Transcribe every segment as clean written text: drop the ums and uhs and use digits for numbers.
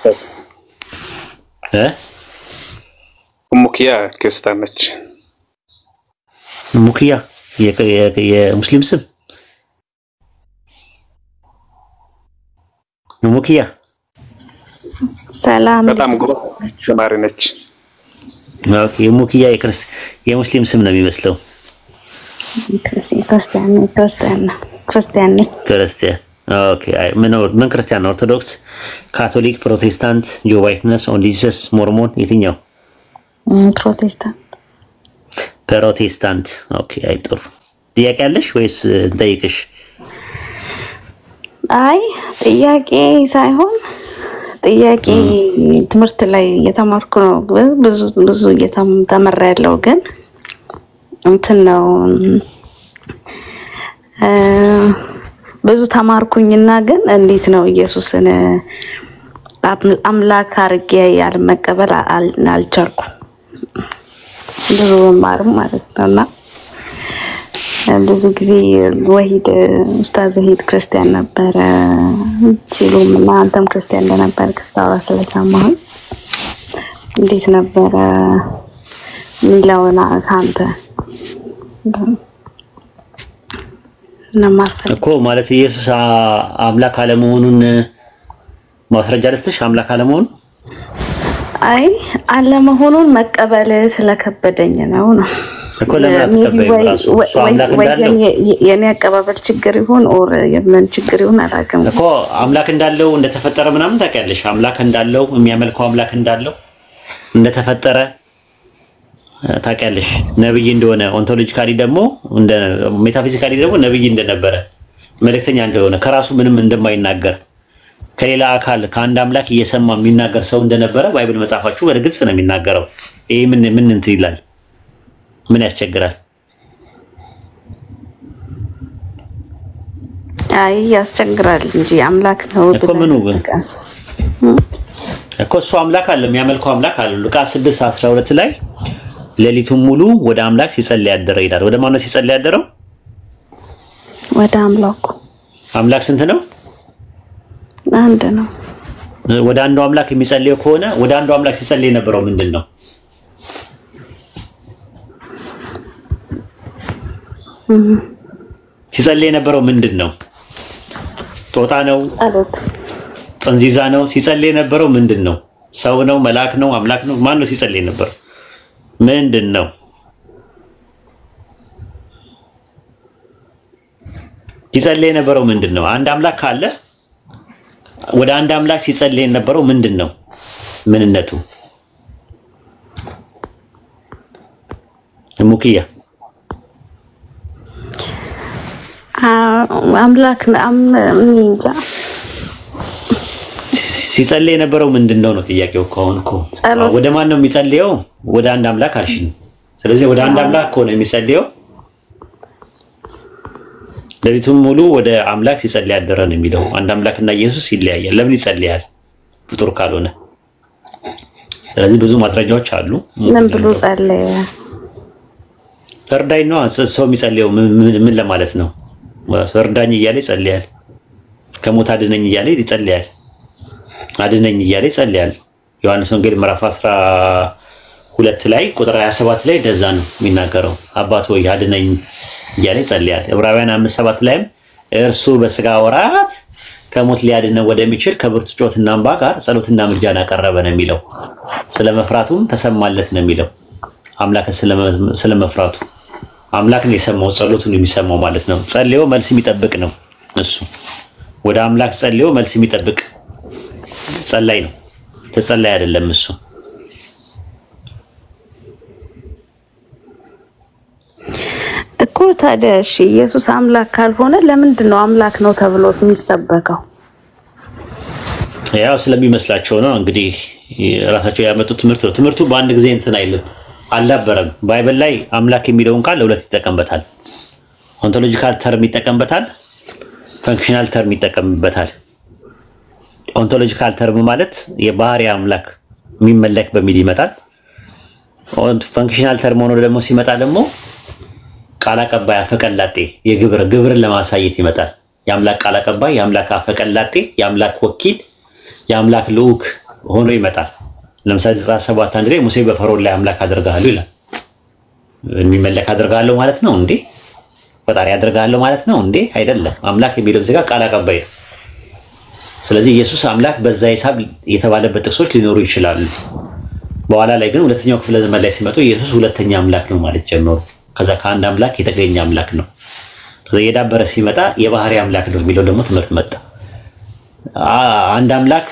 بس ሙኪያ ክርስቲያን ነች ሙኪያ የሙስሊም ስም ሙኪያ ሰላም በጣም ጎበዝ ተማሪ ነች ኦኬ ሙኪያ የሙስሊም ስም ነው የሚመስለው ክርስቲያን ኦኬ ምን ክርስቲያን ነው ኦርቶዶክስ ካቶሊክ ፕሮቴስታንት ጆቫ ዊትነስ ኦን ጂሰስ ሞርሞን የትኛው ፕሮቴስታንት ኦኬ አይጥሩ ጥያቄ አለሽ ወይስ እንጠይቅሽ አይ ጥያቄ ሳይሆን ጥያቄ ትምህርት ላይ የተማርኩ ነው ብዙ እየተመራ ያለው ግን እንትን ነው ብዙ ተማርኩኝና ግን እንዴት ነው ኢየሱስን አምላክ አርጌ ያልመቀበል አልቻልኩ ብዙ ማርም ማለት ነውና ብዙ ጊዜ ወሂድ ኡስታዝ ወሂድ ክርስቲያን ነበር ሲሉምና አንተም ክርስቲያን እንደነበር ከታወራ ስለሰማሁ እንዴት ነበር ሚላውና ካንተ ነማርፈል እኮ ማለት ኢየሱስ አምላክ አለመሆኑን ማስረጃ ለስተሽ አምላክ አለመሆኑን አይ አለመሆኑን መቀበል ስለከበደኝ ነው እኮ ለማትቀበል የኔ አቀባበል ችግር ይሁን ኦር የምን ችግር ይሁን አላውቅም እኮ አምላክ እንዳለው እንደተፈጠረ ምናምን ታውቂያለሽ አምላክ እንዳለው የሚያመልከው አምላክ እንዳለው እንደተፈጠረ ታውቂያለሽ ነብይ እንደሆነ ኦንቶሎጂካሊ ደግሞ እንደ ሜታፊዚካሊ ደግሞ ነብይ እንደነበረ መልእክተኛ እንደሆነ ከራሱ ምንም እንደማይናገር ከሌላ አካል ከአንድ አምላክ እየሰማ የሚናገር ሰው እንደነበረ ባይብል መጽሐፋችሁ በግልጽ ነው የሚናገረው ይሄ ምን እንት ይላል ምን ያስቸግራል አይ ያስቸግራል እንጂ አምላክ ነው እኮ ምኑ እኮ እሱ አምላክ አለ የሚያመልከው አምላክ አለ ሉቃስ 6:12 ላይ ሌሊቱን ሙሉ ወደ አምላክ ሲጸልይ ያደረ ይላል ወደ ማን ነው ሲጸልይ ያደረው ወደ አምላክ ስንት ነው አንድ ነው ወደ አንዱ አምላክ የሚጸልየው ከሆነ ወደ አንዱ አምላክ ሲጸልይ የነበረው ምንድነው ሲጸልይ የነበረው ምንድነው ጦጣ ነው ጸሎት ጽንዚዛ ነው ሲጸልይ የነበረው ምንድነው ሰው ነው መልአክ ነው አምላክ ነው ማን ነው ሲጸልይ የነበረው ምንድነው ሲጸልይ የነበረው ምንድነው አንድ አምላክ ካለ ወደ አንድ አምላክ ሲጸልይ የነበረው ምንድነው ምንነቱ ሙኪያ አምላክ ሲጸልይ የነበረው ምንድነው ነው ጥያቄው ከሆንኩ ወደ ማን ነው የሚጸልየው ወደ አንድ አምላክ አልሽኝ ስለዚህ ወደ አንድ አምላክ ከሆነ የሚጸልየው ሌሊቱን ሙሉ ወደ አምላክ ሲጸልይ ያደረ ነው የሚለው አንድ አምላክና ኢየሱስ ይለያያል ለምን ይጸልያል ፍጡር ካልሆነ ስለዚህ ብዙ ማስረጃዎች አሉ ምን ብሎ ጸለየ እርዳኝ ነው ሰው የሚጸልየው ምን ለማለት ነው እርዳኝ እያለ ይጸልያል ከሞት አድነኝ እያለ ይጸልያል አድነኝ እያለ ይጸልያል ዮሐንስ ወንጌል ምዕራፍ 12 ላይ ቁጥር 27 ላይ እንደዛ ነው የሚናገረው አባት ሆይ አድነኝ እያለ ይጸልያል ዕብራውያን 5:7 ላይም እርሱ በስጋ ወራት ከሞት ሊያድነው ወደሚችል ከብርቱ ጮትና እንባ ጋር ጸሎትና ምልጃን አቀረበ ነው የሚለው ስለመፍራቱም ተሰማለት ነው የሚለው አምላክ ስለመፍራቱ አምላክን የሰማው ጸሎቱን የሚሰማው ማለት ነው ጸልዮ መልስ የሚጠብቅ ነው እሱ ወደ አምላክ ጸልዮ መልስ የሚጠብቅ ጸላይ ነው ተጸላይ አይደለም እሱ እኮ ታዲያ እሺ ኢየሱስ አምላክ ካልሆነ ለምንድን ነው አምላክ ነው ተብሎስ የሚሰበከው ያው ስለሚመስላቸው ነው እንግዲህ ራሳቸው ያመጡት ትምህርቱ በአንድ ጊዜ እንትን አይልም አልነበረም ባይብል ላይ አምላክ የሚለውን ቃል ለሁለት ይጠቀምበታል ኦንቶሎጂካል ተርም ይጠቀምበታል ፈንክሽናል ተርም ይጠቀምበታል ኦንቶሎጂካል ተርም ማለት የባህሪ አምላክ የሚመለክ በሚል ይመጣል ፈንክሽናል ተርም ሆኖ ደግሞ ሲመጣ ደግሞ ቃል አቀባይ አፈቀላጤ ግብርን ለማሳየት ይመጣል የአምላክ ቃል አቀባይ የአምላክ አፈቀላጤ የአምላክ ወኪል የአምላክ ልዑክ ሆኖ ይመጣል። ለምሳሌ 17 አንድ ላይ ሙሴ በፈርዖን ላይ አምላክ አደርጋለሁ ይላል። የሚመለክ አደርጋለሁ ማለት ነው እንዴ? ፈጣሪ አደርጋለሁ ማለት ነው እንዴ? አይደለም። አምላክ የሚለው እዚህ ጋር ቃል አቀባይ ነው። ስለዚህ ኢየሱስ አምላክ በዛ ሂሳብ የተባለበት ጥቅሶች ሊኖሩ ይችላሉ። በኋላ ላይ ግን ሁለተኛው ክፍለ ዘመን ላይ ሲመጡ ኢየሱስ ሁለተኛ አምላክ ነው ማለት ጀመሩ። ከዛ ከአንድ አምላክ የተገኘ አምላክ ነው። ከዛ የዳበረ ሲመጣ የባህሪ አምላክ ነው የሚለው ደግሞ ትምህርት መጣ። አንድ አምላክ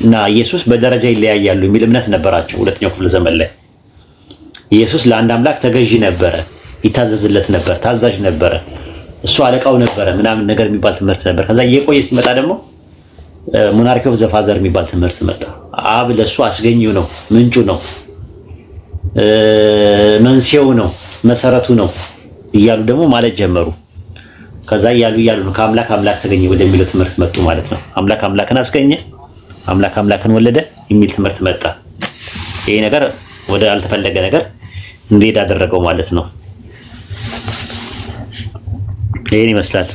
እና ኢየሱስ በደረጃ ይለያያሉ የሚል እምነት ነበራቸው ሁለተኛው ክፍለ ዘመን ላይ። ኢየሱስ ለአንድ አምላክ ተገዢ ነበረ፣ ይታዘዝለት ነበር፣ ታዛዥ ነበረ፣ እሱ አለቃው ነበረ ምናምን ነገር የሚባል ትምህርት ነበር። ከዛ እየቆየ ሲመጣ ደግሞ ሞናርኪ ኦፍ ዘ ፋዘር የሚባል ትምህርት መጣ። አብ ለሱ አስገኙ ነው፣ ምንጩ ነው፣ መንስኤው ነው፣ መሰረቱ ነው እያሉ ደግሞ ማለት ጀመሩ። ከዛ እያሉ ነው ከአምላክ አምላክ ተገኘ ወደሚለው ትምህርት መጡ ማለት ነው። አምላክ አምላክን አስገኘ፣ አምላክ አምላክን ወለደ የሚል ትምህርት መጣ። ይሄ ነገር ወደ አልተፈለገ ነገር እንዲሄድ አደረገው ማለት ነው። ይሄን ይመስላል።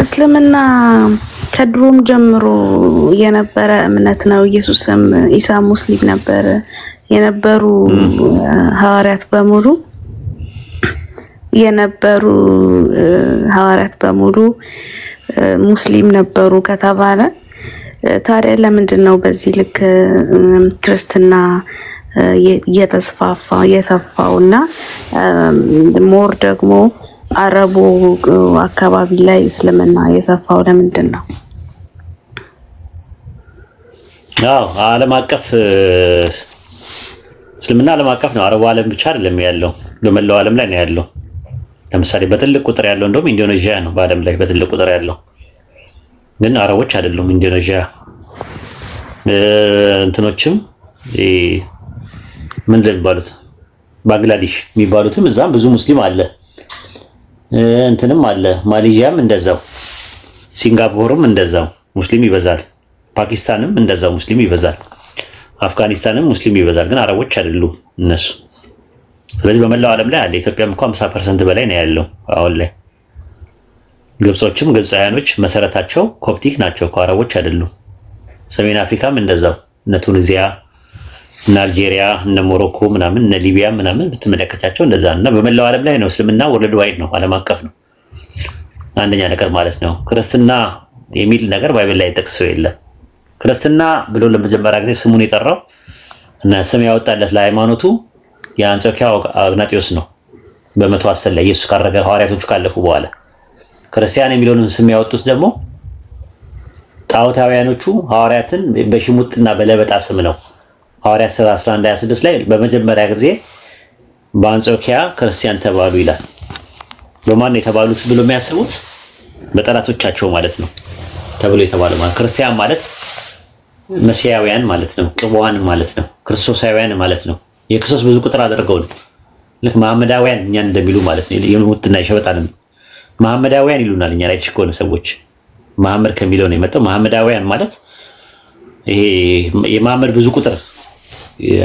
እስልምና ከድሮም ጀምሮ የነበረ እምነት ነው። ኢየሱስም ኢሳ ሙስሊም ነበር። የነበሩ ሐዋርያት በሙሉ ሙስሊም ነበሩ ከተባለ ታዲያ ለምንድን ነው በዚህ ልክ ክርስትና እየተስፋፋ የሰፋውና ሞር ደግሞ አረቡ አካባቢ ላይ እስልምና የሰፋው ለምንድን ነው? አዎ ዓለም አቀፍ እስልምና ዓለም አቀፍ ነው። አረቡ ዓለም ብቻ አይደለም ያለው፣ በመላው ዓለም ላይ ነው ያለው። ለምሳሌ በትልቅ ቁጥር ያለው እንደውም ኢንዶኔዥያ ነው በዓለም ላይ በትልቅ ቁጥር ያለው። ግን አረቦች አይደሉም። ኢንዶኔዥያ እንትኖችም ምን እንደሚባሉት ባንግላዴሽ የሚባሉትም እዛም ብዙ ሙስሊም አለ። እንትንም አለ። ማሌዥያም እንደዛው፣ ሲንጋፖርም እንደዛው ሙስሊም ይበዛል። ፓኪስታንም እንደዛው ሙስሊም ይበዛል። አፍጋኒስታንም ሙስሊም ይበዛል። ግን አረቦች አይደሉም እነሱ። ስለዚህ በመላው ዓለም ላይ አለ። ኢትዮጵያም እንኳን 50% በላይ ነው ያለው አሁን ላይ። ግብጾችም ግብጻውያኖች መሰረታቸው ኮፕቲክ ናቸው፣ አረቦች አይደሉም። ሰሜን አፍሪካም እንደዛው እነ ቱኒዚያ እና አልጄሪያ እና ሞሮኮ ምናምን እነ ሊቢያ ምናምን ብትመለከታቸው እንደዛ እና በመላው ዓለም ላይ ነው እስልምና ወርልድ ዋይድ ነው፣ ዓለም አቀፍ ነው። አንደኛ ነገር ማለት ነው። ክርስትና የሚል ነገር ባይብል ላይ ተጠቅሶ የለም። ክርስትና ብሎ ለመጀመሪያ ጊዜ ስሙን የጠራው እና ስም ያወጣለት ለሃይማኖቱ የአንጾኪያው አግናጢዮስ ነው። በ110 ላይ ኢየሱስ ካረገ ሐዋርያቶቹ ካለፉ በኋላ ክርስቲያን የሚለውን ስም ያወጡት ደግሞ ጣዖታውያኖቹ ሐዋርያትን በሽሙጥና በለበጣ ስም ነው። ሐዋርያት 11:26 ላይ በመጀመሪያ ጊዜ በአንጾኪያ ክርስቲያን ተባሉ ይላል። በማን የተባሉት ብሎ የሚያስቡት በጠላቶቻቸው ማለት ነው ተብሎ የተባሉ ማለት ክርስቲያን ማለት መሲያውያን ማለት ነው፣ ቅቡዋን ማለት ነው፣ ክርስቶሳውያን ማለት ነው። የክርስቶስ ብዙ ቁጥር አድርገው ነው ልክ መሐመዳውያን እኛን እንደሚሉ ማለት ነው። የሙጥና የሸበጣን መሐመዳውያን ይሉናል እኛ ላይ ተሽኮነ ሰዎች። መሐመድ ከሚለው ነው የመጣው። መሐመዳውያን ማለት ይሄ የመሐመድ ብዙ ቁጥር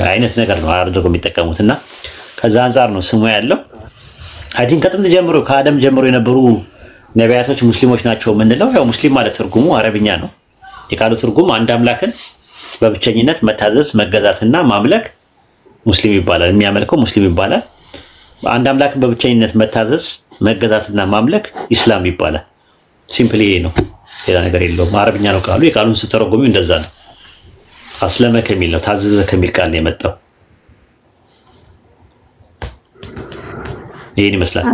አይነት ነገር ነው አድርገው የሚጠቀሙትና ከዛ አንፃር ነው ስሙ ያለው። አይ ቲንክ ከጥንት ጀምሮ ከአደም ጀምሮ የነበሩ ነቢያቶች ሙስሊሞች ናቸው የምንለው። ያው ሙስሊም ማለት ትርጉሙ አረብኛ ነው። የቃሉ ትርጉም አንድ አምላክን በብቸኝነት መታዘዝ መገዛትና ማምለክ ሙስሊም ይባላል። የሚያመልከው ሙስሊም ይባላል። አንድ አምላክን በብቸኝነት መታዘዝ መገዛትና ማምለክ ኢስላም ይባላል። ሲምፕሊ ይሄ ነው፣ ሌላ ነገር የለውም። አረብኛ ነው ቃሉ። የቃሉን ስተረጎሚው እንደዛ ነው። አስለመ ከሚል ነው፣ ታዘዘ ከሚል ቃል ነው የመጣው። ይሄን ይመስላል።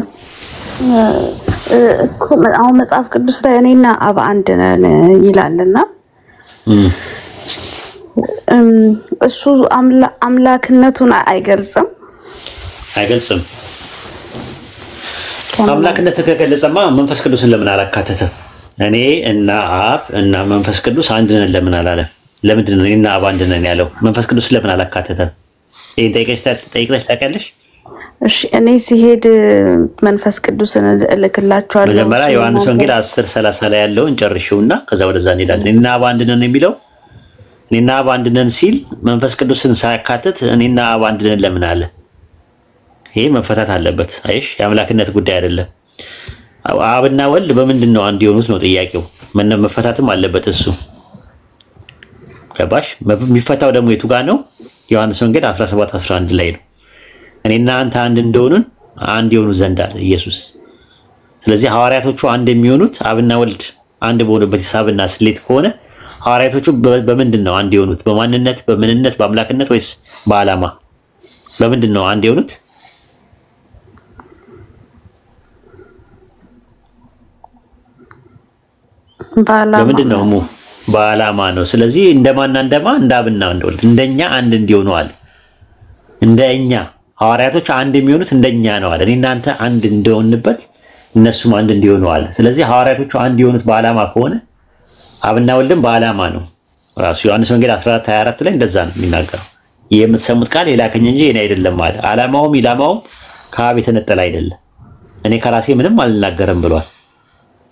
አሁን መጽሐፍ ቅዱስ ላይ እኔና አብ አንድ ነን ይላልና እሱ አምላክነቱን አይገልጽም። አምላክነት ከገለጸማ መንፈስ ቅዱስን ለምን አላካተተም? እኔ እና አብ እና መንፈስ ቅዱስ አንድ ነን ለምን አላለም? ለምንድን ነው እኔና አብ አንድ ነን ያለው? መንፈስ ቅዱስ ለምን አላካተተም? ይሄን ጠይቀሽ ታውቂያለሽ? እሺ እኔ ሲሄድ መንፈስ ቅዱስን እልክላችኋለሁ። መጀመሪያ ዮሐንስ ወንጌል 10:30 ላይ ያለውን ጨርሽውና ከዛ ወደዛ እንሄዳለን። እኔና አብ አንድ ነን የሚለው እኔና አብ አንድ ነን ሲል መንፈስ ቅዱስን ሳያካትት እኔና አብ አንድ ነን ለምን አለ? ይሄ መፈታት አለበት። አይሽ የአምላክነት ጉዳይ አይደለም። አብና ወልድ በምንድነው አንድ የሆኑት ነው ጥያቄው። መፈታትም አለበት እሱ። ገባሽ? የሚፈታው ደግሞ የቱ ጋር ነው? ዮሐንስ ወንጌል 17:11 ላይ ነው። እኔና አንተ አንድ እንደሆኑን አንድ የሆኑ ዘንድ አለ ኢየሱስ። ስለዚህ ሐዋርያቶቹ አንድ የሚሆኑት አብና ወልድ አንድ በሆኑበት ሂሳብና ስሌት ከሆነ ሐዋርያቶቹ በምንድን ነው አንድ የሆኑት? በማንነት፣ በምንነት፣ በአምላክነት ወይስ በዓላማ? በምንድን ነው አንድ የሆኑት? በምንድን ነው? በዓላማ ነው። ስለዚህ እንደማና እንደ አብና እንደ ወልድ እንደኛ አንድ እንዲሆኑ አለ። እንደኛ ሐዋርያቶች አንድ የሚሆኑት እንደኛ ነው አለ። እኔና አንተ አንድ እንደሆንበት እነሱም አንድ እንዲሆኑ አለ። ስለዚህ ሐዋርያቶቹ አንድ የሆኑት በዓላማ ከሆነ አብና ወልድም በዓላማ ነው። ራሱ ዮሐንስ ወንጌል 14:24 ላይ እንደዛ ነው የሚናገረው። የምትሰሙት ቃል የላከኝ እንጂ የኔ አይደለም አለ። ዓላማውም ኢላማውም ከአብ የተነጠለ አይደለም። እኔ ከራሴ ምንም አልናገርም ብሏል።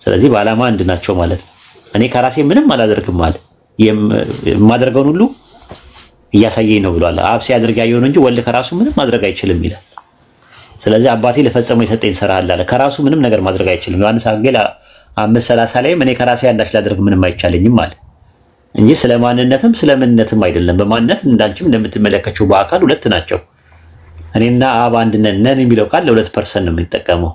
ስለዚህ በዓላማ አንድ ናቸው ማለት ነው። እኔ ከራሴ ምንም አላደርግም ማለት የማደርገውን ሁሉ እያሳየኝ ነው ብሏል። አብ ሲያደርግ ያየው ነው እንጂ ወልድ ከራሱ ምንም ማድረግ አይችልም ይላል። ስለዚህ አባቴ ለፈጸመው የሰጠኝ ሥራ አለ ከራሱ ምንም ነገር ማድረግ አይችልም። ዮሐንስ ወንጌል 5:30 ላይ እኔ ከራሴ አንዳች ላደርግ ምንም አይቻለኝም ማለት እንጂ ስለማንነትም ስለምንነትም አይደለም። በማንነት እንዳንቺም እንደምትመለከችው በአካል ሁለት ናቸው። እኔና አብ አንድ ነን የሚለው ቃል ለሁለት ፐርሰን ነው የሚጠቀመው።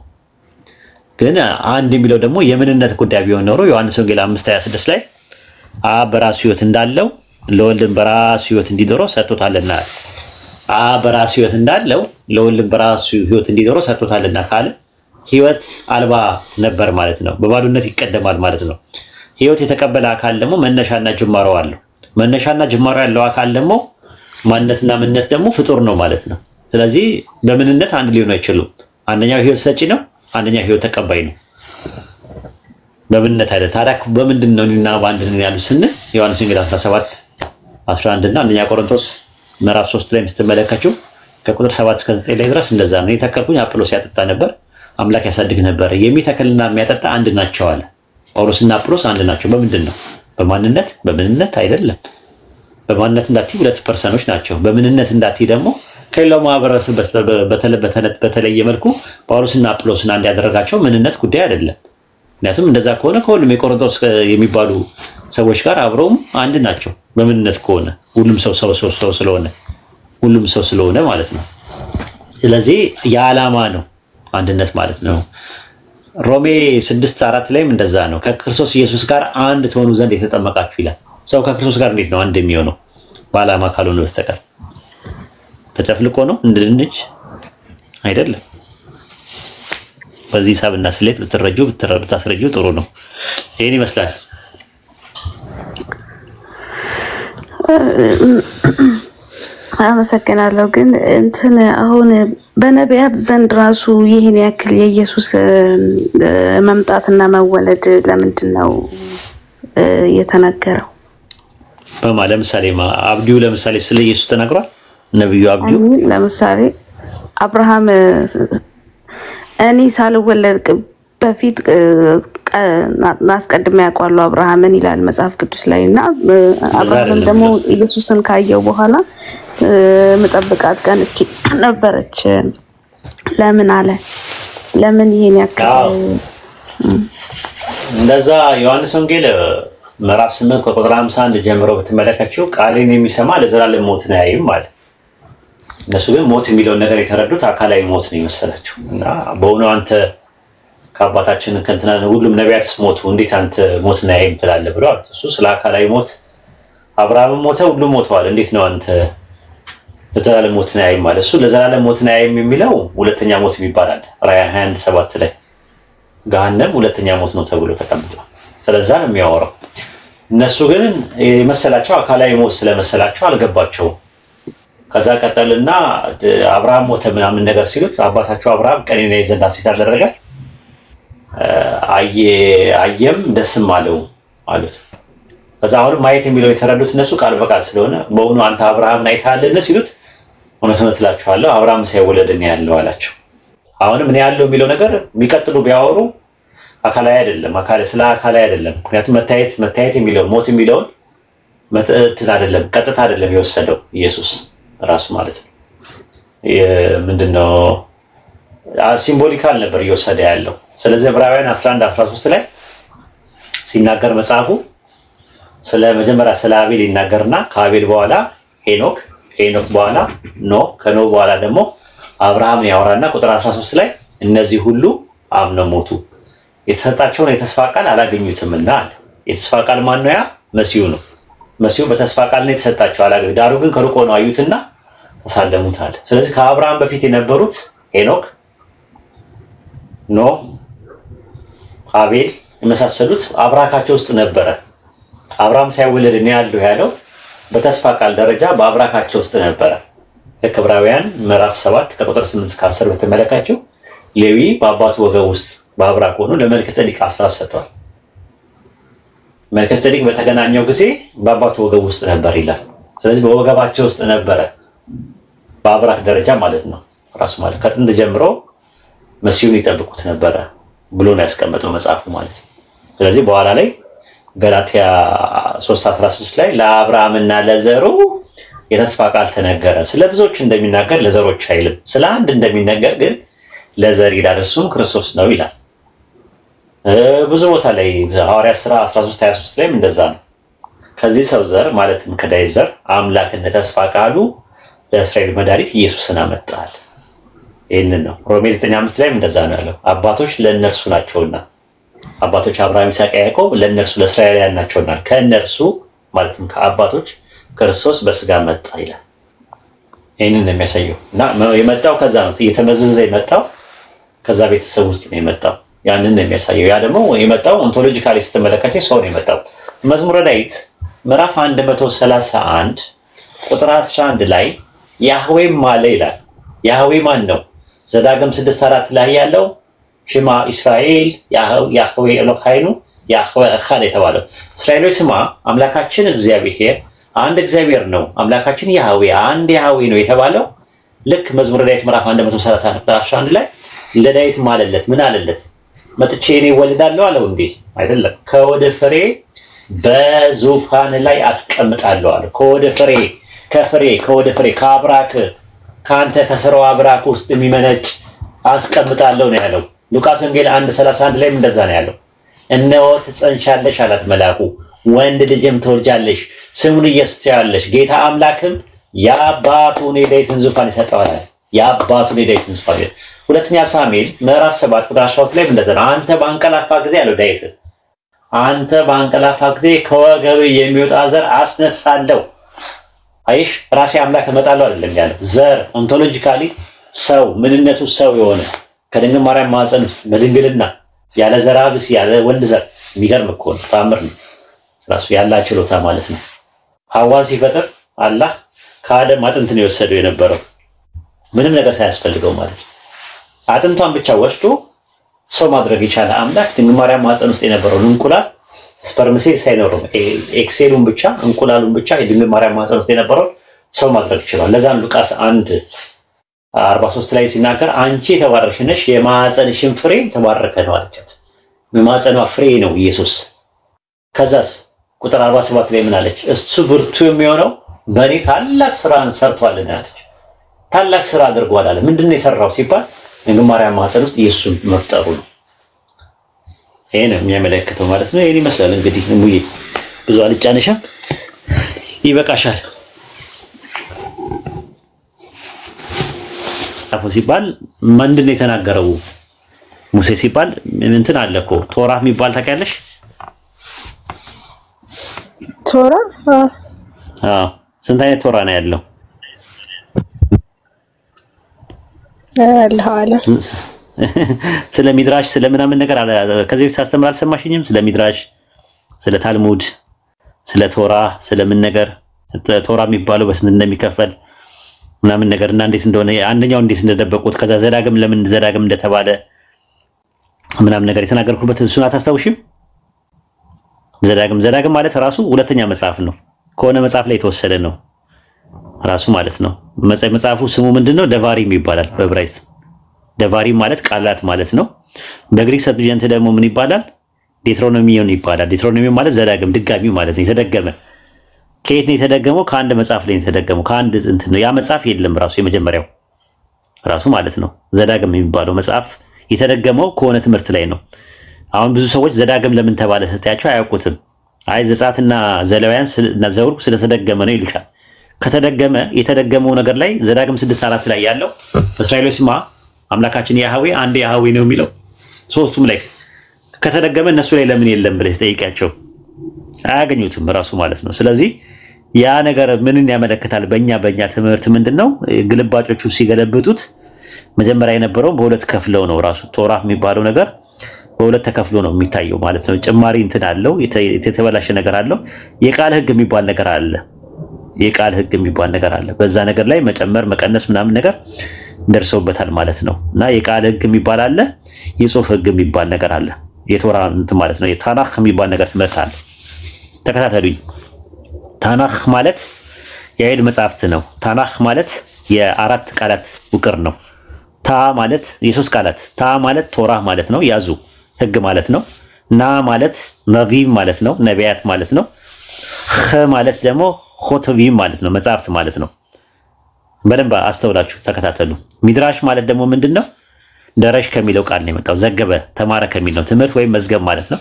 ግን አንድ የሚለው ደግሞ የምንነት ጉዳይ ቢሆን ኖሮ ዮሐንስ ወንጌል 5:26 ላይ አብ በራሱ ሕይወት እንዳለው ለወልድም በራሱ ሕይወት እንዲኖረው ሰጥቶታልና አብ በራሱ ሕይወት እንዳለው ለወልድም በራሱ ሕይወት እንዲኖረው ሰጥቶታልና ካለ ሕይወት አልባ ነበር ማለት ነው። በባዶነት ይቀደማል ማለት ነው። ሕይወት የተቀበለ አካል ደግሞ መነሻና ጅማሮ አለው። መነሻና ጅማሮ ያለው አካል ደግሞ ማንነትና ምንነት ደግሞ ፍጡር ነው ማለት ነው። ስለዚህ በምንነት አንድ ሊሆኑ አይችሉም። አንደኛው ሕይወት ሰጪ ነው፣ አንደኛው ሕይወት ተቀባይ ነው። በምንነት አይደል? ታዲያ በምንድን ነው እኔና በአንድ ነን ያሉት ስንል ዮሐንስ ወንጌል 17:11 እና አንደኛ ቆሮንቶስ ምዕራፍ 3 ላይ ስትመለከቱ ከቁጥር 7 እስከ 9 ላይ ድረስ እንደዛ ነው። የተከልኩኝ አጵሎስ ያጠጣ ነበር፣ አምላክ ያሳድግ ነበር። የሚተክልና የሚያጠጣ አንድ ናቸው አለ። ጳውሎስና አጵሎስ አንድ ናቸው። በምንድን ነው? በማንነት በምንነት አይደለም። በማንነት እንዳትይ ሁለት ፐርሰኖች ናቸው። በምንነት እንዳትይ ደግሞ ከሌላው ማህበረሰብ በተለየ መልኩ ጳውሎስና አጵሎስን አንድ ያደረጋቸው ምንነት ጉዳይ አይደለም። ምክንያቱም እንደዛ ከሆነ ከሁሉም የቆሮንቶስ የሚባሉ ሰዎች ጋር አብረውም አንድ ናቸው። በምንነት ከሆነ ሁሉም ሰው ስለሆነ ሁሉም ሰው ስለሆነ ማለት ነው። ስለዚህ የዓላማ ነው አንድነት ማለት ነው። ሮሜ 6:4 ላይም እንደዛ ነው። ከክርስቶስ ኢየሱስ ጋር አንድ ትሆኑ ዘንድ የተጠመቃችሁ ይላል። ሰው ከክርስቶስ ጋር እንዴት ነው አንድ የሚሆነው? በዓላማ ካልሆነ በስተቀር ተጨፍልቆ ነው እንድንች አይደለም። በዚህ ሂሳብና ስሌት ብታስረጂው ጥሩ ነው። ይሄን ይመስላል። አመሰግናለሁ። ግን እንትን አሁን በነቢያት ዘንድ ራሱ ይህን ያክል የኢየሱስ መምጣትና መወለድ ለምንድን ነው የተነገረው? ለምሳሌ አብዲው ለምሳሌ ስለ ኢየሱስ ተናግሯል። ነብዩ አብዲው ለምሳሌ አብርሃም እኔ ሳልወለድ በፊት አስቀድሜ ያውቃለሁ አብርሃምን ይላል መጽሐፍ ቅዱስ ላይ እና አብርሃም ደግሞ ኢየሱስን ካየው በኋላ መጠበቃት ቀን ነበረች። ለምን አለ? ለምን ይሄን ያክል እንደዛ? ዮሐንስ ወንጌል ምዕራፍ 8 ከቁጥር 51 ጀምሮ ብትመለከቱው ቃሌን የሚሰማ ለዘላለም ሞት ነው ያይም ማለት። እነሱ ግን ሞት የሚለውን ነገር የተረዱት አካላዊ ሞት ነው ይመስላቸው እና በእውኑ አንተ ከአባታችን ከእንትና ሁሉም ነቢያትስ ሞቱ እንዴት አንተ ሞት ነው ያይም ትላለህ ብለዋል። እሱ ስለ አካላዊ ሞት አብርሃም ሞተ፣ ሁሉም ሞተዋል፣ እንዴት ነው አንተ ለዘላለም ሞት ነው ያይም ማለት? እሱ ለዘላለም ሞት ነው ያይም የሚለው ሁለተኛ ሞት ይባላል። ራዕይ 21:7 ላይ ገሃነም ሁለተኛ ሞት ነው ተብሎ ተቀምጧል። ስለዛ ነው የሚያወራው። እነሱ ግን የመሰላቸው አካላዊ ሞት ስለመሰላቸው አልገባቸውም። ከዛ ቀጠልና አብርሃም ሞተ ምናምን ነገር ሲሉት አባታቸው አብርሃም ቀኔን ያይ ዘንድ ሐሴት አደረገ፣ አየም ደስም አለው አሉት። ከዛ አሁንም ማየት የሚለው የተረዱት እነሱ ቃል በቃል ስለሆነ በእውኑ አንተ አብርሃምን አይተሃልን ሲሉት እውነት እላችኋለሁ አብርሃም ሳይወለድ እኔ ያለው አላቸው። አሁንም እኔ ያለው የሚለው ነገር የሚቀጥሉ ቢያወሩ አካላዊ አይደለም፣ ስለ አካላዊ አይደለም። ምክንያቱም መታየት የሚለው ሞት የሚለውን መጥተት አይደለም፣ ቀጥታ አይደለም የወሰደው ኢየሱስ ራሱ ማለት ነው። ምንድነው ሲምቦሊካል ነበር እየወሰደ ያለው። ስለዚህ ዕብራውያን 11:13 ላይ ሲናገር መጽሐፉ ስለ መጀመሪያ ስለ አቤል ይናገርና ከአቤል በኋላ ሄኖክ፣ ከሄኖክ በኋላ ኖህ፣ ከኖህ በኋላ ደግሞ አብርሃምን ያወራና ቁጥር 13 ላይ እነዚህ ሁሉ አምነው ሞቱ፣ የተሰጣቸውን የተስፋ ቃል አላገኙትምና አለ። የተስፋ ቃል ማን ነው? ያ መሲሁ ነው። መሲሁ በተስፋ ቃል ነው የተሰጣቸው አላገኙ፣ ዳሩ ግን ከሩቅ ሆነው አዩትና ተሳለሙት አለ። ስለዚህ ከአብርሃም በፊት የነበሩት ሄኖክ፣ ኖህ፣ አቤል የመሳሰሉት አብራካቸው ውስጥ ነበረ። አብርሃም ሳይወለድ ነው ያለው ያለው በተስፋ ቃል ደረጃ በአብራካቸው ውስጥ ነበረ። ዕብራውያን ምዕራፍ 7 ከቁጥር 8 እስከ 10 በተመለከታችሁ ሌዊ በአባቱ ወገብ ውስጥ በአብራክ ሆኖ ለመልከጼዴቅ አስራት ሰጥቷል። መልከጼዴቅ በተገናኘው ጊዜ በአባቱ ወገብ ውስጥ ነበር ይላል። ስለዚህ በወገባቸው ውስጥ ነበረ በአብራክ ደረጃ ማለት ነው። ራሱ ማለት ከጥንት ጀምሮ መሲሁን ይጠብቁት ነበረ ብሎ ነው ያስቀመጠው መጽሐፉ ማለት ነው። ስለዚህ በኋላ ላይ ገላትያ 3:13 ላይ ለአብርሃምና ለዘሩ የተስፋ ቃል ተነገረ። ስለ ብዙዎች እንደሚናገር ለዘሮች አይልም፣ ስለ አንድ እንደሚነገር ግን ለዘር ይላል፣ እሱም ክርስቶስ ነው ይላል። ብዙ ቦታ ላይ ሐዋርያት ሥራ 13:23 ላይም እንደዛ ነው። ከዚህ ሰው ዘር ማለትም ከዳዊት ዘር አምላክ እንደ ተስፋ ቃሉ ለእስራኤል መድኃኒት ኢየሱስን አመጣል። ይህንን ነው ሮሜ 9:5 ላይም እንደዛ ነው ያለው። አባቶች ለእነርሱ ናቸውና አባቶች አብርሃም፣ ይስሐቅ፣ ያዕቆብ ለእነርሱ ለእስራኤላውያን ናቸውና ከእነርሱ ማለትም ከአባቶች ክርስቶስ በስጋ መጣ ይላል። ይህንን ነው የሚያሳየው እና የመጣው ከዛ ነው እየተመዘዘ የመጣው ከዛ ቤተሰብ ውስጥ ነው የመጣው። ያንን ነው የሚያሳየው። ያ ደግሞ የመጣው ኦንቶሎጂካሊ ስትመለከቱ ሰው ነው የመጣው። መዝሙረ ዳዊት ምዕራፍ 131 ቁጥር 11 ላይ ያህዌም አለ ይላል። ያህዌ ማን ነው? ዘዳግም 6:4 ላይ ያለው ሽማ እስራኤል ያህዌ ኤሎሃይኑ ያህዌ እኻድ የተባለው እስራኤሎች ስማ አምላካችን እግዚአብሔር አንድ እግዚአብሔር ነው፣ አምላካችን ያህዌ አንድ ያህዌ ነው የተባለው ልክ መዝሙረ ዳዊት ምዕራፍ 131 ቁጥር 11 ላይ ለዳዊት ማለለት ምን አለለት? መጥቼ እኔ እወልዳለሁ አለው እንዴ? አይደለም። ከወደ ፍሬ በዙፋን ላይ አስቀምጣለሁ አለ። ከወደ ፍሬ ከወደ ፍሬ ከአብራክ ካንተ ከስራው አብራክ ውስጥ የሚመነጭ አስቀምጣለሁ ነው ያለው። ሉቃስ ወንጌል 1:31 ላይ እንደዛ ነው ያለው። እነሆ ትጸንሻለሽ አላት መልአኩ፣ ወንድ ልጅም ትወልጃለሽ፣ ስሙን ኢየሱስ ትዪዋለሽ፣ ጌታ አምላክም የአባቱን የዳዊትን ዙፋን ይሰጠዋል። የአባቱን የዳዊትን ዙፋን። ሁለተኛ ሳሙኤል ምዕራፍ 7 ቁጥር 12 ላይ እንደዛ ነው። አንተ ባንቀላፋ ጊዜ አለው ዳዊት፣ አንተ ባንቀላፋ ጊዜ ከወገብ የሚወጣ ዘር አስነሳለሁ። አይሽ ራሴ አምላክ እመጣለሁ አይደለም ያለው። ዘር ኦንቶሎጂካሊ ሰው ምንነቱ ሰው የሆነ ከድንግል ማርያም ማህፀን ውስጥ በድንግልና ያለ ዘር አብስ ያለ ወንድ ዘር። የሚገርም እኮ ነው፣ ተአምር ነው ራሱ ያላ ችሎታ ማለት ነው። ሐዋን ሲፈጥር አላህ ከአደም አጥንት ነው የወሰደው የነበረው ምንም ነገር ሳያስፈልገው ማለት ነው። አጥንቷን ብቻ ወስዶ ሰው ማድረግ የቻለ አምላክ ድንግል ማርያም ማህፀን ውስጥ የነበረውን እንቁላል ስፐርም ሴል ሳይኖረው ኤክሴሉን ብቻ እንቁላሉን ብቻ የድንግል ማርያም ማህፀን ውስጥ የነበረውን ሰው ማድረግ ይችላል። ለዛም ሉቃስ 1:43 ላይ ሲናገር አንቺ የተባረክሽ ነሽ የማህፀንሽን ፍሬ የተባረከ ነው አለቻት። የማህፀኗ ፍሬ ነው ኢየሱስ። ከዛስ ቁጥር 47 ላይ ምን አለች? እሱ ብርቱ የሚሆነው በእኔ ታላቅ ስራን ሰርቷልና አለች። ታላቅ ስራ አድርጓል አለ። ምንድነው የሰራው ሲባል ድንግል ማርያም ማህፀን ውስጥ ኢየሱስን መፍጠሩ ነው። ይሄ ነው የሚያመለክተው ማለት ነው። ይሄን ይመስላል እንግዲህ እሙዬ ብዙ አልጫነሽም፣ ይበቃሻል። አፎ ሲባል ምንድነው የተናገረው ሙሴ ሲባል እንትን አለ እኮ ቶራ የሚባል ታውቂያለሽ? ቶራ ስንት አይነት ቶራ ነው ያለው? አለ ስለ ሚድራሽ ስለ ምናምን ነገር ከዚህ በፊት አስተምር አልሰማሽኝም? ስለ ሚድራሽ፣ ስለ ታልሙድ፣ ስለ ቶራ ስለምን ነገር ቶራ የሚባለው በስንት እንደሚከፈል ምናምን ነገርና እንዴት እንደሆነ አንደኛው እንዴት እንደደበቁት ከዛ ዘዳግም ለምን ዘዳግም እንደተባለ ምናምን ነገር የተናገርኩበት እሱን አታስታውሽም? ዘዳግም ማለት ራሱ ሁለተኛ መጽሐፍ ነው። ከሆነ መጽሐፍ ላይ የተወሰደ ነው ራሱ ማለት ነው። መጽሐፉ ስሙ ምንድነው? ደቫሪም ይባላል በዕብራይስጥ። ደቫሪም ማለት ቃላት ማለት ነው። በግሪክ ሰብጀንት ደግሞ ምን ይባላል? ዴትሮኖሚዮን ይባላል። ዴትሮኖሚዮን ማለት ዘዳግም ድጋሚ ማለት ነው። የተደገመ ከየት ነው የተደገመው? ከአንድ መጽሐፍ ላይ የተደገመው ከአንድ እንትን ነው። ያ መጽሐፍ የለም ራሱ የመጀመሪያው ራሱ ማለት ነው። ዘዳግም የሚባለው መጽሐፍ የተደገመው ከሆነ ትምህርት ላይ ነው። አሁን ብዙ ሰዎች ዘዳግም ለምን ተባለ ስትያቸው አያውቁትም። አይ ዘጸአትና ዘሌዋውያን እና ዘኍልቍ ስለተደገመ ነው ይሉሻል። ከተደገመ የተደገመው ነገር ላይ ዘዳግም 6:4 ላይ ያለው እስራኤሎች ስማ አምላካችን ያህዌ አንድ ያህዌ ነው የሚለው ሶስቱም ላይ ከተደገመ እነሱ ላይ ለምን የለም ብለህ ጠይቂያቸው አያገኙትም ራሱ ማለት ነው። ስለዚህ ያ ነገር ምንን ያመለክታል? በእኛ ትምህርት ምንድነው ግልባጮቹ ሲገለብጡት መጀመሪያ የነበረው በሁለት ከፍለው ነው ራሱ ቶራ የሚባለው ነገር በሁለት ተከፍሎ ነው የሚታየው ማለት ነው። ጭማሪ እንትን አለው የተበላሸ ነገር አለው። የቃል ህግ የሚባል ነገር አለ። የቃል ህግ የሚባል ነገር አለ። በዛ ነገር ላይ መጨመር መቀነስ ምናምን ነገር ደርሰውበታል ማለት ነው። እና የቃል ህግ የሚባል አለ፣ የጽሁፍ ህግ የሚባል ነገር አለ። የቶራ እንትን ማለት ነው። የታናኽ የሚባል ነገር ትምህርት አለ። ተከታተሉኝ። ታናኽ ማለት የአይሁድ መጽሐፍት ነው። ታናኽ ማለት የአራት ቃላት ውቅር ነው። ታ ማለት የሶስት ቃላት ታ ማለት ቶራ ማለት ነው፣ ያዙ ህግ ማለት ነው። ና ማለት ነቢብ ማለት ነው፣ ነቢያት ማለት ነው። ኸ ማለት ደግሞ ኾቶቢም ማለት ነው፣ መጽሐፍት ማለት ነው። በደንብ አስተውላችሁ ተከታተሉ። ሚድራሽ ማለት ደግሞ ምንድነው? ደረሽ ከሚለው ቃል ነው የመጣው። ዘገበ ተማረ ከሚል ነው። ትምህርት ወይም መዝገብ ማለት ነው።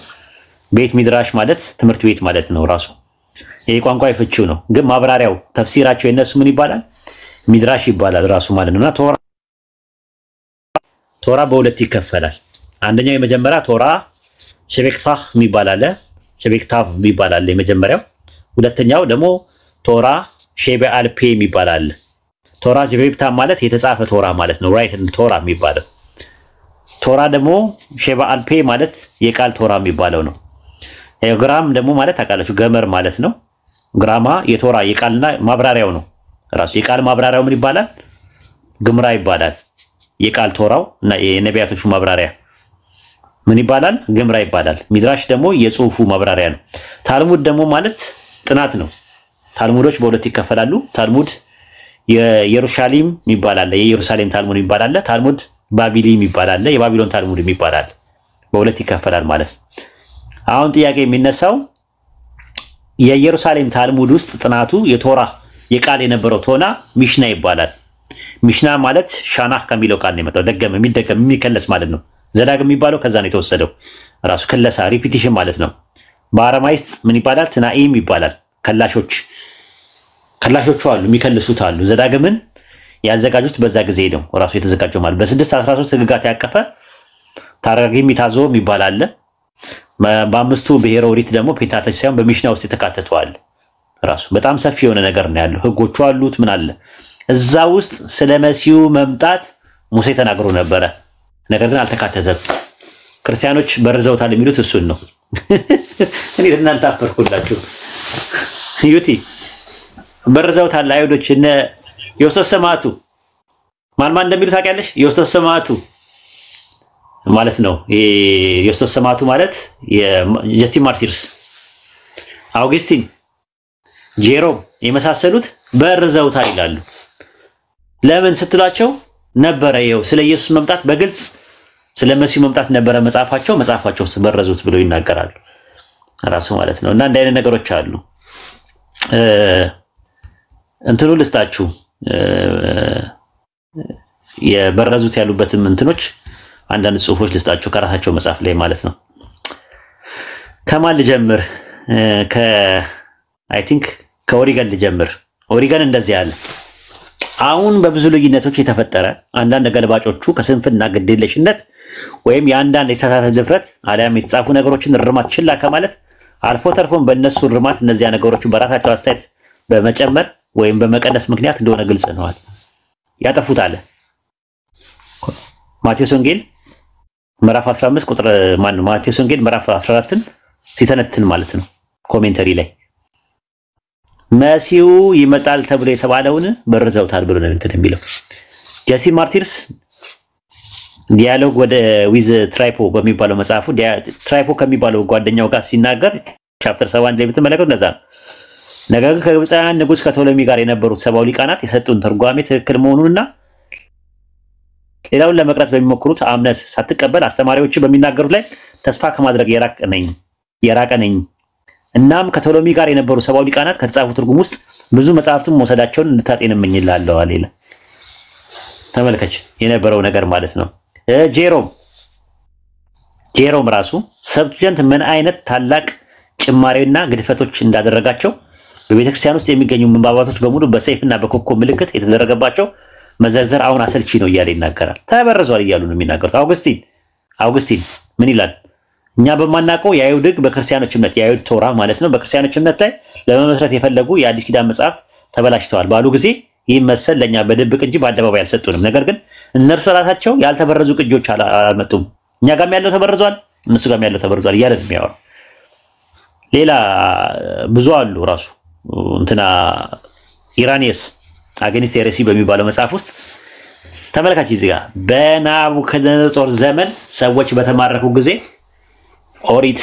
ቤት ሚድራሽ ማለት ትምህርት ቤት ማለት ነው ራሱ። ይሄ ቋንቋ ይፍቺው ነው። ግን ማብራሪያው ተፍሲራቸው የነሱ ምን ይባላል? ሚድራሽ ይባላል ራሱ ማለት ነውና ቶራ በሁለት ይከፈላል። አንደኛው የመጀመሪያ ቶራ ሸቤክታህ የሚባል አለ፣ ሸቤክታቭ የሚባል አለ የመጀመሪያው። ሁለተኛው ደግሞ ቶራ ሼበአልፔ የሚባል አለ። ቶራ ሸቤክታህ ማለት የተጻፈ ቶራ ማለት ነው፣ ራይትን ቶራ የሚባለው። ቶራ ደግሞ ሼበአልፔ ማለት የቃል ቶራ የሚባለው ነው። ግራም ደግሞ ማለት ታውቃላችሁ ገመር ማለት ነው። ግራማ የቶራ የቃልና ማብራሪያው ነው ራሱ። የቃል ማብራሪያው ምን ይባላል? ግምራ ይባላል። የቃል ቶራው እና የነቢያቶቹ ማብራሪያ ምን ይባላል? ግምራ ይባላል። ሚድራሽ ደግሞ የጽሁፉ ማብራሪያ ነው። ታልሙድ ደግሞ ማለት ጥናት ነው። ታልሙዶች በሁለት ይከፈላሉ። ታልሙድ የኢየሩሳሌም ይባላል፣ የኢየሩሳሌም ታልሙድ ይባላል። ታልሙድ ባቢሊም ይባላል፣ የባቢሎን ታልሙድ ይባላል። በሁለት ይከፈላል ማለት ነው። አሁን ጥያቄ የሚነሳው የኢየሩሳሌም ታልሙድ ውስጥ ጥናቱ የቶራ የቃል የነበረው ቶና ሚሽና ይባላል። ሚሽና ማለት ሻናህ ከሚለው ቃል ነው የመጣው። ደገመ የሚደገም የሚከለስ ማለት ነው። ዘዳግም የሚባለው ከዛ ነው የተወሰደው ራሱ ክለሳ ሪፒቲሽን ማለት ነው። በአረማይስጥ ምን ይባላል? ትናኢም ይባላል። ከላሾቹ አሉ የሚከልሱት አሉ። ዘዳግምን ያዘጋጁት በዛ ጊዜ ነው ራሱ የተዘጋጀው ማለት በ6:13 ህግጋት ያቀፈ ታራጊም ይታዞ የሚባል አለ። በአምስቱ ብሔረ ኦሪት ደግሞ ፔንታተች ሳይሆን በሚሽና ውስጥ የተካተተዋል። ራሱ በጣም ሰፊ የሆነ ነገር ነው ያለው። ህጎቹ አሉት ምን አለ እዛ ውስጥ ስለ መሲሁ መምጣት ሙሴ ተናግሮ ነበረ፣ ነገር ግን አልተካተተም። ክርስቲያኖች በርዘውታል የሚሉት እሱን ነው። እኔ ለእናንተ አፈርኩላችሁ። ዩቲ በርዘውታል አይሁዶች። እነ ዮሴፍ ሰማዕቱ ማን እንደሚሉ ታውቂያለሽ? ዮሴፍ ሰማዕቱ ማለት ነው። ዮሴፍ ሰማዕቱ ማለት የጀስቲን ማርቲርስ፣ አውግስቲን፣ ጄሮም የመሳሰሉት በርዘውታል ይላሉ። ለምን ስትሏቸው ነበረ ይኸው ስለ ኢየሱስ መምጣት በግልጽ ስለ መሲሁ መምጣት ነበረ መጽሐፋቸው በረዙት ብለው ይናገራሉ ራሱ ማለት ነው። እና እንደ አይነት ነገሮች አሉ። እንትኑ ልስጣችሁ የበረዙት ያሉበትም እንትኖች አንዳንድ ጽሁፎች ልስጣችሁ ከራሳቸው መጽሐፍ ላይ ማለት ነው። ከማን ልጀምር? አይ ቲንክ ከኦሪገን ልጀምር። ኦሪገን እንደዚህ አለ። አሁን በብዙ ልዩነቶች የተፈጠረ አንዳንድ ገልባጮቹ ከስንፍና ግዴለሽነት ወይም የአንዳንድ የተሳሳተ ድፍረት አሊያም የተጻፉ ነገሮችን እርማት ችላ ከማለት አልፎ ተርፎም በእነሱ እርማት እነዚያ ነገሮች በራሳቸው አስተያየት በመጨመር ወይም በመቀነስ ምክንያት እንደሆነ ግልጽ ነዋል። ያጠፉት አለ ማቴዎስ ወንጌል ምዕራፍ 15 ቁጥር ማቴዎስ ወንጌል ምዕራፍ 14ን ሲተነትን ማለት ነው ኮሜንተሪ ላይ መሲሁ ይመጣል ተብሎ የተባለውን በርዘውታል ብሎ ነው እንትን የሚለው። ጀስቲን ማርቲርስ ዲያሎግ ወደ ዊዝ ትራይፖ በሚባለው መጽሐፉ ትራይፖ ከሚባለው ጓደኛው ጋር ሲናገር ቻፕተር 7 ላይ ብትመለከቱ እንደዛ ነው። ነገር ግን ከግብፃውያን ንጉስ ከቶሎሚ ጋር የነበሩት ሰባው ሊቃናት የሰጡን ተርጓሜ ትክክል መሆኑንና ሌላውን ለመቅረጽ በሚሞክሩት አምነስ ሳትቀበል አስተማሪዎች በሚናገሩት ላይ ተስፋ ከማድረግ የራቀ ነኝ። እናም ከቶሎሚ ጋር የነበሩ ሰባው ሊቃናት ከተጻፉ ትርጉም ውስጥ ብዙ መጽሐፍትን መውሰዳቸውን እንድታጤን እመኝላለሁ አለ። ተመልከች የነበረው ነገር ማለት ነው። ጄሮም ራሱ ሰብጀንት ምን አይነት ታላቅ ጭማሬና ግድፈቶች እንዳደረጋቸው በቤተክርስቲያን ውስጥ የሚገኙ ምንባባቶች በሙሉ በሰይፍና በኮከብ ምልክት የተደረገባቸው መዘርዘር አሁን አሰልቺ ነው እያለ ይናገራል። ተበረዟል እያሉ ነው የሚናገሩት። አውግስቲን ምን ይላል? እኛ በማናውቀው የአይሁድ ሕግ በክርስቲያኖች እምነት የአይሁድ ቶራ ማለት ነው በክርስቲያኖች እምነት ላይ ለመመስረት የፈለጉ የአዲስ ኪዳን መጽሐፍት ተበላሽተዋል ባሉ ጊዜ ይህ መሰል ለኛ በድብቅ እንጂ በአደባባይ አልሰጡንም። ነገር ግን እነርሱ ራሳቸው ያልተበረዙ ቅጆች አልመጡም። እኛ ጋርም ያለው ተበርዟል፣ እነሱ ጋርም ያለው ተበርዟል እያለ ነው የሚያወራው። ሌላ ብዙ አሉ። ራሱ እንትና ኢራኒየስ አገኒስት ሄሬሲ በሚባለው መጽሐፍ ውስጥ ተመልካች እዚህ ጋር በናቡከደነጾር ዘመን ሰዎች በተማረኩ ጊዜ ኦሪት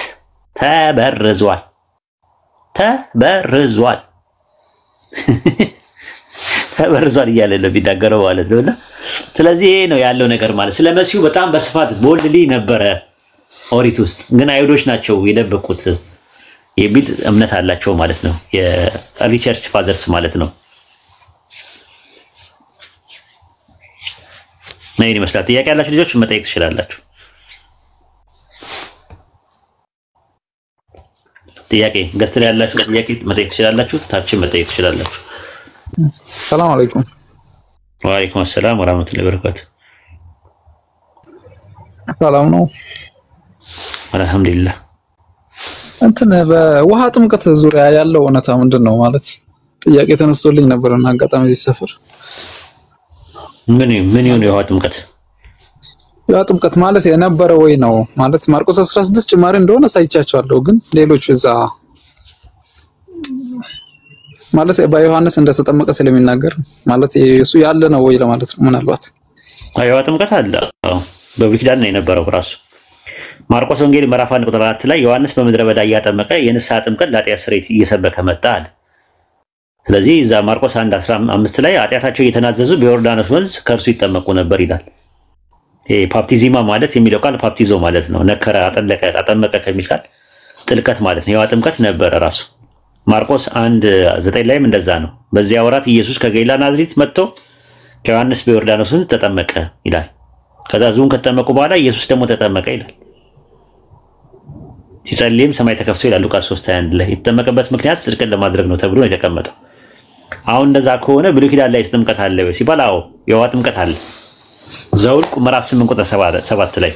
ተበርዟል እያለ ነው የሚናገረው ማለት ነውና ስለዚህ ይሄ ነው ያለው ነገር ማለት ስለ መሲሁ በጣም በስፋት ቦልድሊ ነበረ ኦሪት ውስጥ ግን አይሁዶች ናቸው የደበቁት የሚል እምነት አላቸው ማለት ነው የኤርሊ ቸርች ፋዘርስ ማለት ነው። ነኝ ይመስላል። ጥያቄ ያላችሁ ልጆች መጠየቅ ትችላላችሁ። ጥያቄ ገስት ላይ ያላችሁ ጥያቄ መጠየቅ ትችላላችሁ። ታችን መጠየቅ ትችላላችሁ። ሰላም አለይኩም። ወአለይኩም ሰላም ወራህመቱላሂ ወበረካቱ። ሰላም ነው አልহামዱሊላህ። እንትን በውሃ ጥምቀት ዙሪያ ያለው እውነታ ምንድነው ማለት ጥያቄ ተነስቶልኝ ነበርና አጋጣሚ እዚህ ሰፈር ምን ይሁን የውሃ ጥምቀት ማለት የነበረ ወይ ነው ማለት ማርቆስ 16 ጭማሪ እንደሆነ ሳይቻቻለሁ ግን ሌሎች እዛ ማለት በዮሐንስ እንደተጠመቀ ስለሚናገር ማለት እሱ ያለ ነው ወይ ለማለት ነው። ምናልባት የውሃ ጥምቀት አለ በብሉይ ኪዳን ነው የነበረው ራሱ ማርቆስ ወንጌል ምዕራፍ 1 ቁጥር 4 ላይ ዮሐንስ በምድረ በዳ እያጠመቀ የንስሐ ጥምቀት ለኃጢአት ስርየት እየሰበከ መጣ አለ። ስለዚህ እዛ ማርቆስ 1:15 ላይ ኃጢአታቸው እየተናዘዙ በዮርዳኖስ ወንዝ ከእርሱ ይጠመቁ ነበር ይላል። ፓፕቲዚማ ማለት የሚለው ቃል ፓፕቲዞ ማለት ነው። ነከረ፣ አጠለቀ፣ አጠመቀ ከሚል ቃል ጥልቀት ማለት ነው። የውሃ ጥምቀት ነበረ ራሱ ማርቆስ 1:9 ላይም እንደዛ ነው። በዚያ ወራት ኢየሱስ ከገሊላ ናዝሬት መጥቶ ከዮሐንስ በዮርዳኖስ ወንዝ ተጠመቀ ይላል። ከዛ ሕዝቡን ከተጠመቁ በኋላ ኢየሱስ ደግሞ ተጠመቀ ይላል። ሲጸልይም ሰማይ ተከፍቶ ይላል ሉቃስ 3:21 ላይ የተጠመቀበት ምክንያት ጽድቅን ለማድረግ ነው ተብሎ ነው የተቀመጠው። አሁን እንደዛ ከሆነ ብሉይ ኪዳን ላይ ጥምቀት አለ ወይ ሲባል አዎ የውሃ ጥምቀት አለ። ዘኍልቍ ምዕራፍ 8 ቁጥር 7 ላይ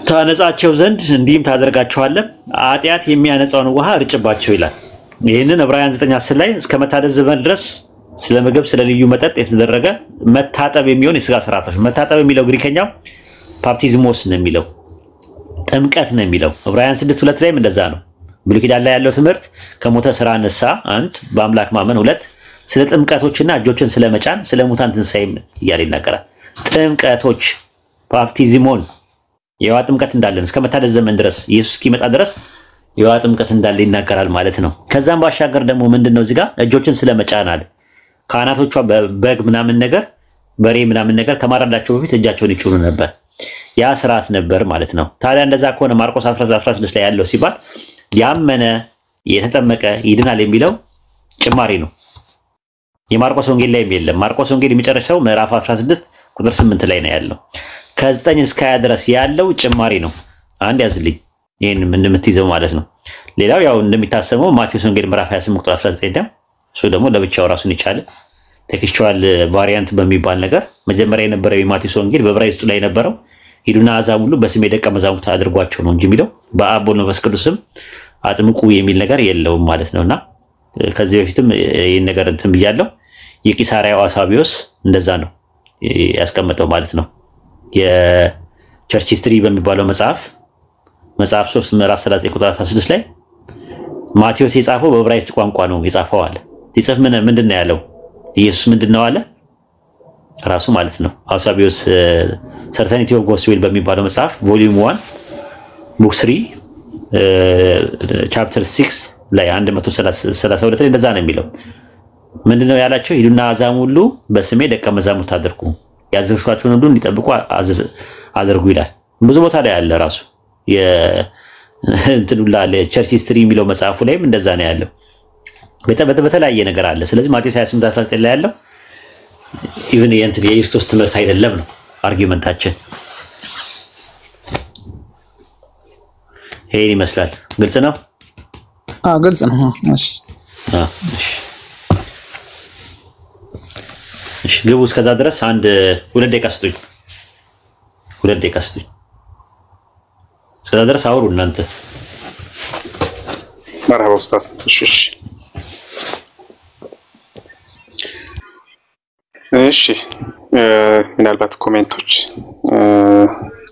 ታነጻቸው ዘንድ እንዲህም ታደርጋቸዋለህ ኃጢአት የሚያነጻውን ውሃ እርጭባቸው ይላል። ይህንን ዕብራውያን 9:10 ላይ እስከ መታደስ ዘመን ድረስ ስለ ምግብ ስለ ልዩ መጠጥ የተደረገ መታጠብ የሚሆን የሥጋ ሥርዓቶች መታጠብ የሚለው ግሪከኛው ፓፕቲዝሞስ ነው የሚለው ጥምቀት ነው የሚለው ዕብራውያን 6:2 ላይም እንደዛ ነው። ብሉይ ኪዳን ላይ ያለው ትምህርት ከሞተ ስራ ነሳ 1 በአምላክ ማመን 2 ስለ ጥምቀቶችና እጆችን ስለመጫን ስለ ሙታን ትንሳኤም እያለ ይናገራል። ጥምቀቶች ፓፕቲዝሞን የውሃ ጥምቀት እንዳለን እስከ መታደስ ዘመን ድረስ ኢየሱስ እስኪመጣ ድረስ የውሃ ጥምቀት እንዳለ ይናገራል ማለት ነው። ከዛም ባሻገር ደግሞ ምንድነው እዚህ ጋር እጆችን ስለመጫን አለ። ካህናቶቿ በበግ ምናምን ነገር በሬ ምናምን ነገር ከማረዳቸው በፊት እጃቸውን ይጭኑ ነበር። ያ ስርዓት ነበር ማለት ነው። ታዲያ እንደዛ ከሆነ ማርቆስ 11:16 ላይ ያለው ሲባል ያመነ የተጠመቀ ይድናል የሚለው ጭማሪ ነው። የማርቆስ ወንጌል ላይ የለም። ማርቆስ ወንጌል የሚጨርሰው ምዕራፍ 16 ቁጥር 8 ላይ ነው ያለው። ከ9 እስከ 20 ድረስ ያለው ጭማሪ ነው። አንድ ያዝልኝ ይሄን እንደምትይዘው ማለት ነው። ሌላው ያው እንደሚታሰበው ማቴዎስ ወንጌል ምዕራፍ 28 ቁጥር 19 ነው። እሱ ደግሞ ለብቻው ራሱን ይቻለ ቴክስቹዋል ቫሪያንት በሚባል ነገር መጀመሪያ የነበረው የማቴዎስ ወንጌል በዕብራይስጡ ላይ የነበረው ሂዱና አሕዛብ ሁሉ በስሜ ደቀ መዛሙርት አድርጓቸው ነው እንጂ የሚለው በአብ ወልድ መንፈስ ቅዱስም አጥምቁ የሚል ነገር የለውም ማለት ነውና ከዚህ በፊትም ይሄን ነገር እንትን ብያለሁ። የቂሳሪያው አሳቢዮስ እንደዛ ነው ያስቀመጠው ማለት ነው። የቸርች ሂስትሪ በሚባለው መጽሐፍ 3 ምዕራፍ 39 ቁጥር 16 ላይ ማቴዎስ የጻፈው በዕብራይስጥ ቋንቋ ነው የጻፈው አለ። ሲጽፍ ምንድነው ያለው? ኢየሱስ ምንድነው አለ ራሱ ማለት ነው። አሳቢዮስ ሰርተኒቲ ኦፍ ጎስፔል በሚባለው መጽሐፍ ቮሊዩም 1 ቡክ 3 ቻፕተር 6 ላይ 132 ላይ እንደዛ ነው የሚለው። ምንድነው ያላቸው? ሂዱና አሕዛብ ሁሉ በስሜ ደቀ መዛሙርት አድርጉ፣ ያዘዝኳቸውን ሁሉ እንዲጠብቁ አድርጉ ይላል። ብዙ ቦታ ላይ ያለ ራሱ እንትኑላ ለቸርች ሂስትሪ የሚለው መጽሐፉ ላይም እንደዛ ነው ያለው። በተለያየ ነገር አለ። ስለዚህ ማቴዎስ 28:19 ላይ ያለው ኢቭን የክርስቶስ ትምህርት አይደለም ነው አርጊውመንታችን። ይሄን ይመስላል። ግልጽ ነው? ግልጽ ነው። እሺ እሺ ግቡ። እስከዛ ድረስ አንድ 2 ደቂቃ ስጡኝ። 2 ደቂቃ ስጡኝ። እስከዛ ድረስ አውሩ እናንተ። መርሐባ ኡስታዝ። እሺ ምናልባት ኮሜንቶች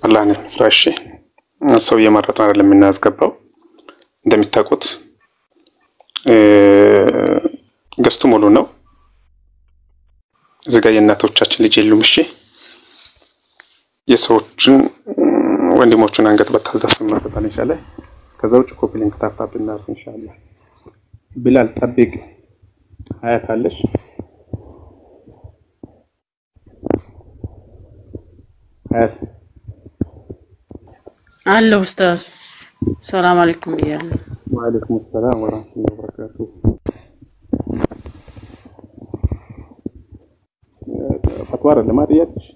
አላህን ፍራሽ ሰው እየመረጥን አይደለም የምናስገባው። እንደሚታውቁት ገስቱ ሙሉ ነው። እዚህ ጋር የእናቶቻችን ልጅ የሉም። እሺ የሰዎችን ወንድሞቹን አንገት በታዝዳፍ መረጣን ይሻላል። ከዛ ውጭ ኮፒ ሊንክ ታፕ እናርፍ ኢንሻአላህ። ቢላል ጠብቅ። ሀያት አለሽ? ሀያት አለ ኡስታዝ። ሰላም አለይኩም ይያለ። ወአለይኩም ሰላም ወራህመቱላሂ ወበረካቱ። ፈትዋ አይደለም አይደልሽ?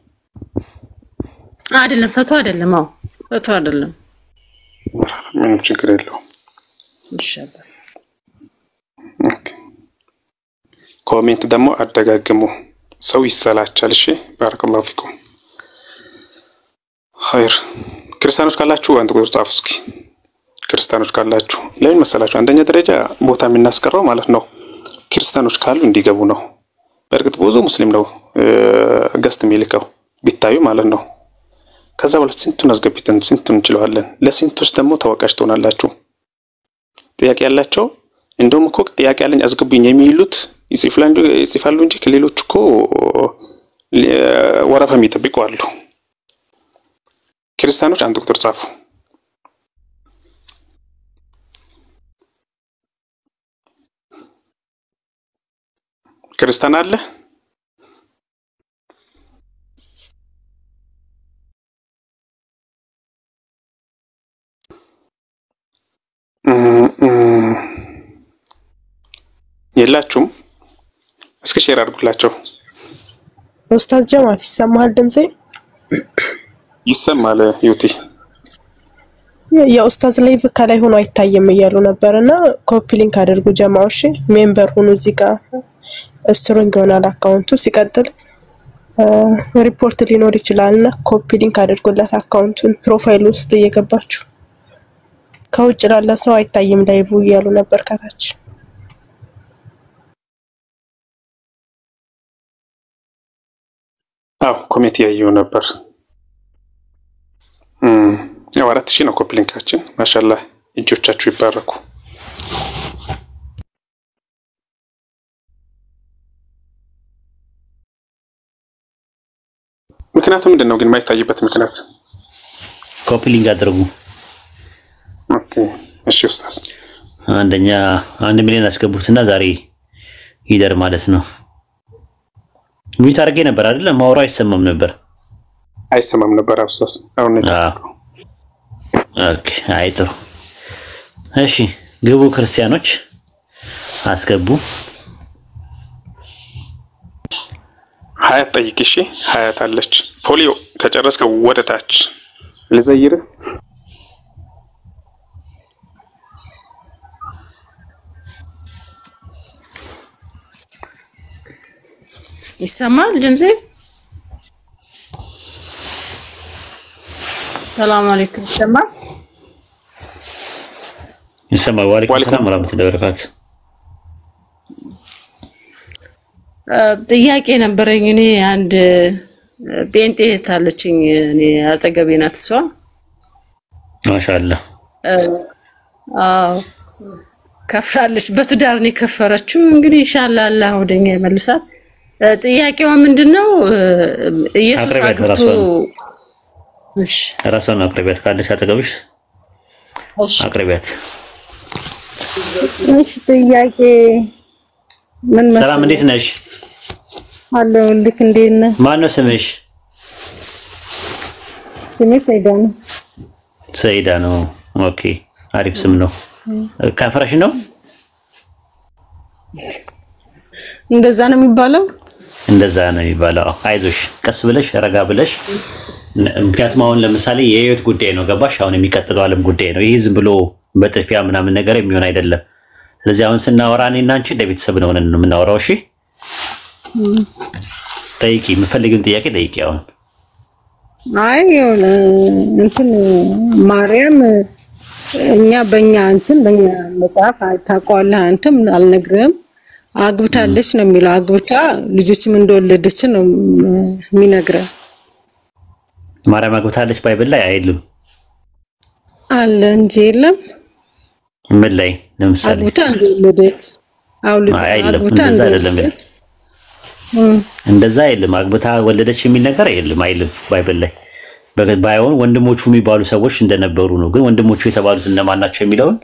አይደለም ፈትዋ አይደለም። አዎ ፈትዋ አይደለም። ምንም ችግር የለውም ኢንሻአላህ። ኮሜንት ደግሞ አደጋግሙ፣ ሰው ይሰላቻል። እሺ ባረከላሁ ፊኩም። ኸይር ክርስቲያኖች ካላችሁ አንድ ቁጥር ጻፉ እስኪ። ክርስቲያኖች ካላችሁ ለምን መሰላችሁ? አንደኛ ደረጃ ቦታ የምናስቀረው ማለት ነው ክርስቲያኖች ካሉ እንዲገቡ ነው። በእርግጥ ብዙ ሙስሊም ነው ገስት የሚልከው ቢታዩ ማለት ነው። ከዛ በኋላ ስንቱን አስገብተን ስንቱን እንችላለን። ለስንቱስ ደግሞ ተወቃሽ ትሆናላችሁ። ጥያቄ ያላቸው እንደውም እኮ ጥያቄ ያለኝ አስገቡኝ የሚሉት ይጽፋሉ እንጂ ከሌሎች እኮ ወረፋ የሚጠብቁ አሉ። ክርስቲያኖች አንድ ቁጥር ጻፉ። ክርስቲያን አለ? የላችሁም? እስኪ ሼር አድርጉላቸው። ኡስታዝ ጀማል ይሰማል? ድምጼ ይሰማል? ዩቲ የኡስታዝ ላይቭ ከላይ ሆኖ አይታየም እያሉ ነበርና ኮፒ ሊንክ አድርጉ ጀማው። እሺ ሜምበር ሆኑ። እዚህ ጋር ስትሮንግ ይሆናል አካውንቱ። ሲቀጥል ሪፖርት ሊኖር ይችላልና ኮፒ ሊንክ አድርጉለት አካውንቱን ፕሮፋይል ውስጥ እየገባችሁ። ከውጭ ላለ ሰው አይታየም ላይቭ እያሉ ነበር ከታች። አው ኮሜንት ያየው ነበር። ያው 4000 ነው ኮፒ ሊንካችን። ማሻአላህ እጆቻችሁ ይባረኩ። ምክንያቱ ምንድነው ግን የማይታይበት ምክንያት? ኮፒ ሊንክ አድርጉ። ኦኬ እሺ ኡስታዝ። አንደኛ 1 ሚሊዮን አስገቡትና ዛሬ ይደር ማለት ነው። ሚት አድርጌ ነበር አይደል? ማውራ አይሰማም ነበር። አይሰማም ነበር ኡስታዝ። አሁን ነው። ኦኬ አይጥሩ። እሺ ግቡ ክርስቲያኖች አስገቡ። ሀያት ጠይቂ። እሺ ሀያት አለች። ፖሊዮ ከጨረስከ ወደ ታች ልዘይር። ይሰማል ድምጼ? ሰላም አለይኩም። ይሰማል? ይሰማል። ወአለይኩም ሰላም ወራህመቱላሂ ወበረካቱ። ጥያቄ ነበረኝ። እኔ አንድ ጴንጤ ታለችኝ እኔ አጠገቤ ናት እሷ። ማሻአላህ ከፍራለች። በትዳር ነው የከፈረችው። እንግዲህ ኢንሻአላህ አላህ ወደኛ ይመልሳት። ጥያቄው ምንድነው? ኢየሱስ አግብቶ እሺ ራስዋን አቅርቢያት ካለሽ አጠገብሽ አቅርቢያት። እሺ ጥያቄ ምን መሰለኝ? ሰላም እንዴት ነሽ? አለሁ ልክ እንዴት ነህ? ማን ነው ስምሽ? ስሜ ሰይዳ ነው። ሰይዳ ነው። ኦኬ አሪፍ ስም ነው። ካፈረሽ ነው? እንደዛ ነው የሚባለው? እንደዛ ነው የሚባለው። አይዞሽ ቀስ ብለሽ ረጋ ብለሽ ምክንያቱም አሁን ለምሳሌ የህይወት ጉዳይ ነው ገባሽ? አሁን የሚቀጥለው ዓለም ጉዳይ ነው። ይሄ ዝም ብሎ በጥፊያ ምናምን ነገር የሚሆን አይደለም። ስለዚህ አሁን ስናወራ እኔና አንቺ ለቤተሰብ ነው የምናወራው። እሺ ጠይቂ፣ የምፈልግን ጥያቄ ጠይቂ። አሁን አይ የሆነ እንትን ማርያም እኛ በእኛ መጽሐፍ ታውቀዋለህ አንተም አልነግርህም አግብታለች ነው የሚለው። አግብታ ልጆችም እንደወለደች ነው የሚነግረን። ማርያም አግብታለች ባይብል ላይ አይልም አለ እንጂ የለም። ምን ላይ ለምሳሌ አግብታ እንደወለደች አግብታ እንደወለደች እንደዛ አይልም። አግብታ ወለደች የሚል ነገር አይልም ባይብል ላይ። ባይሆን ወንድሞቹ የሚባሉ ሰዎች እንደነበሩ ነው። ግን ወንድሞቹ የተባሉት እነማን ናቸው የሚለውን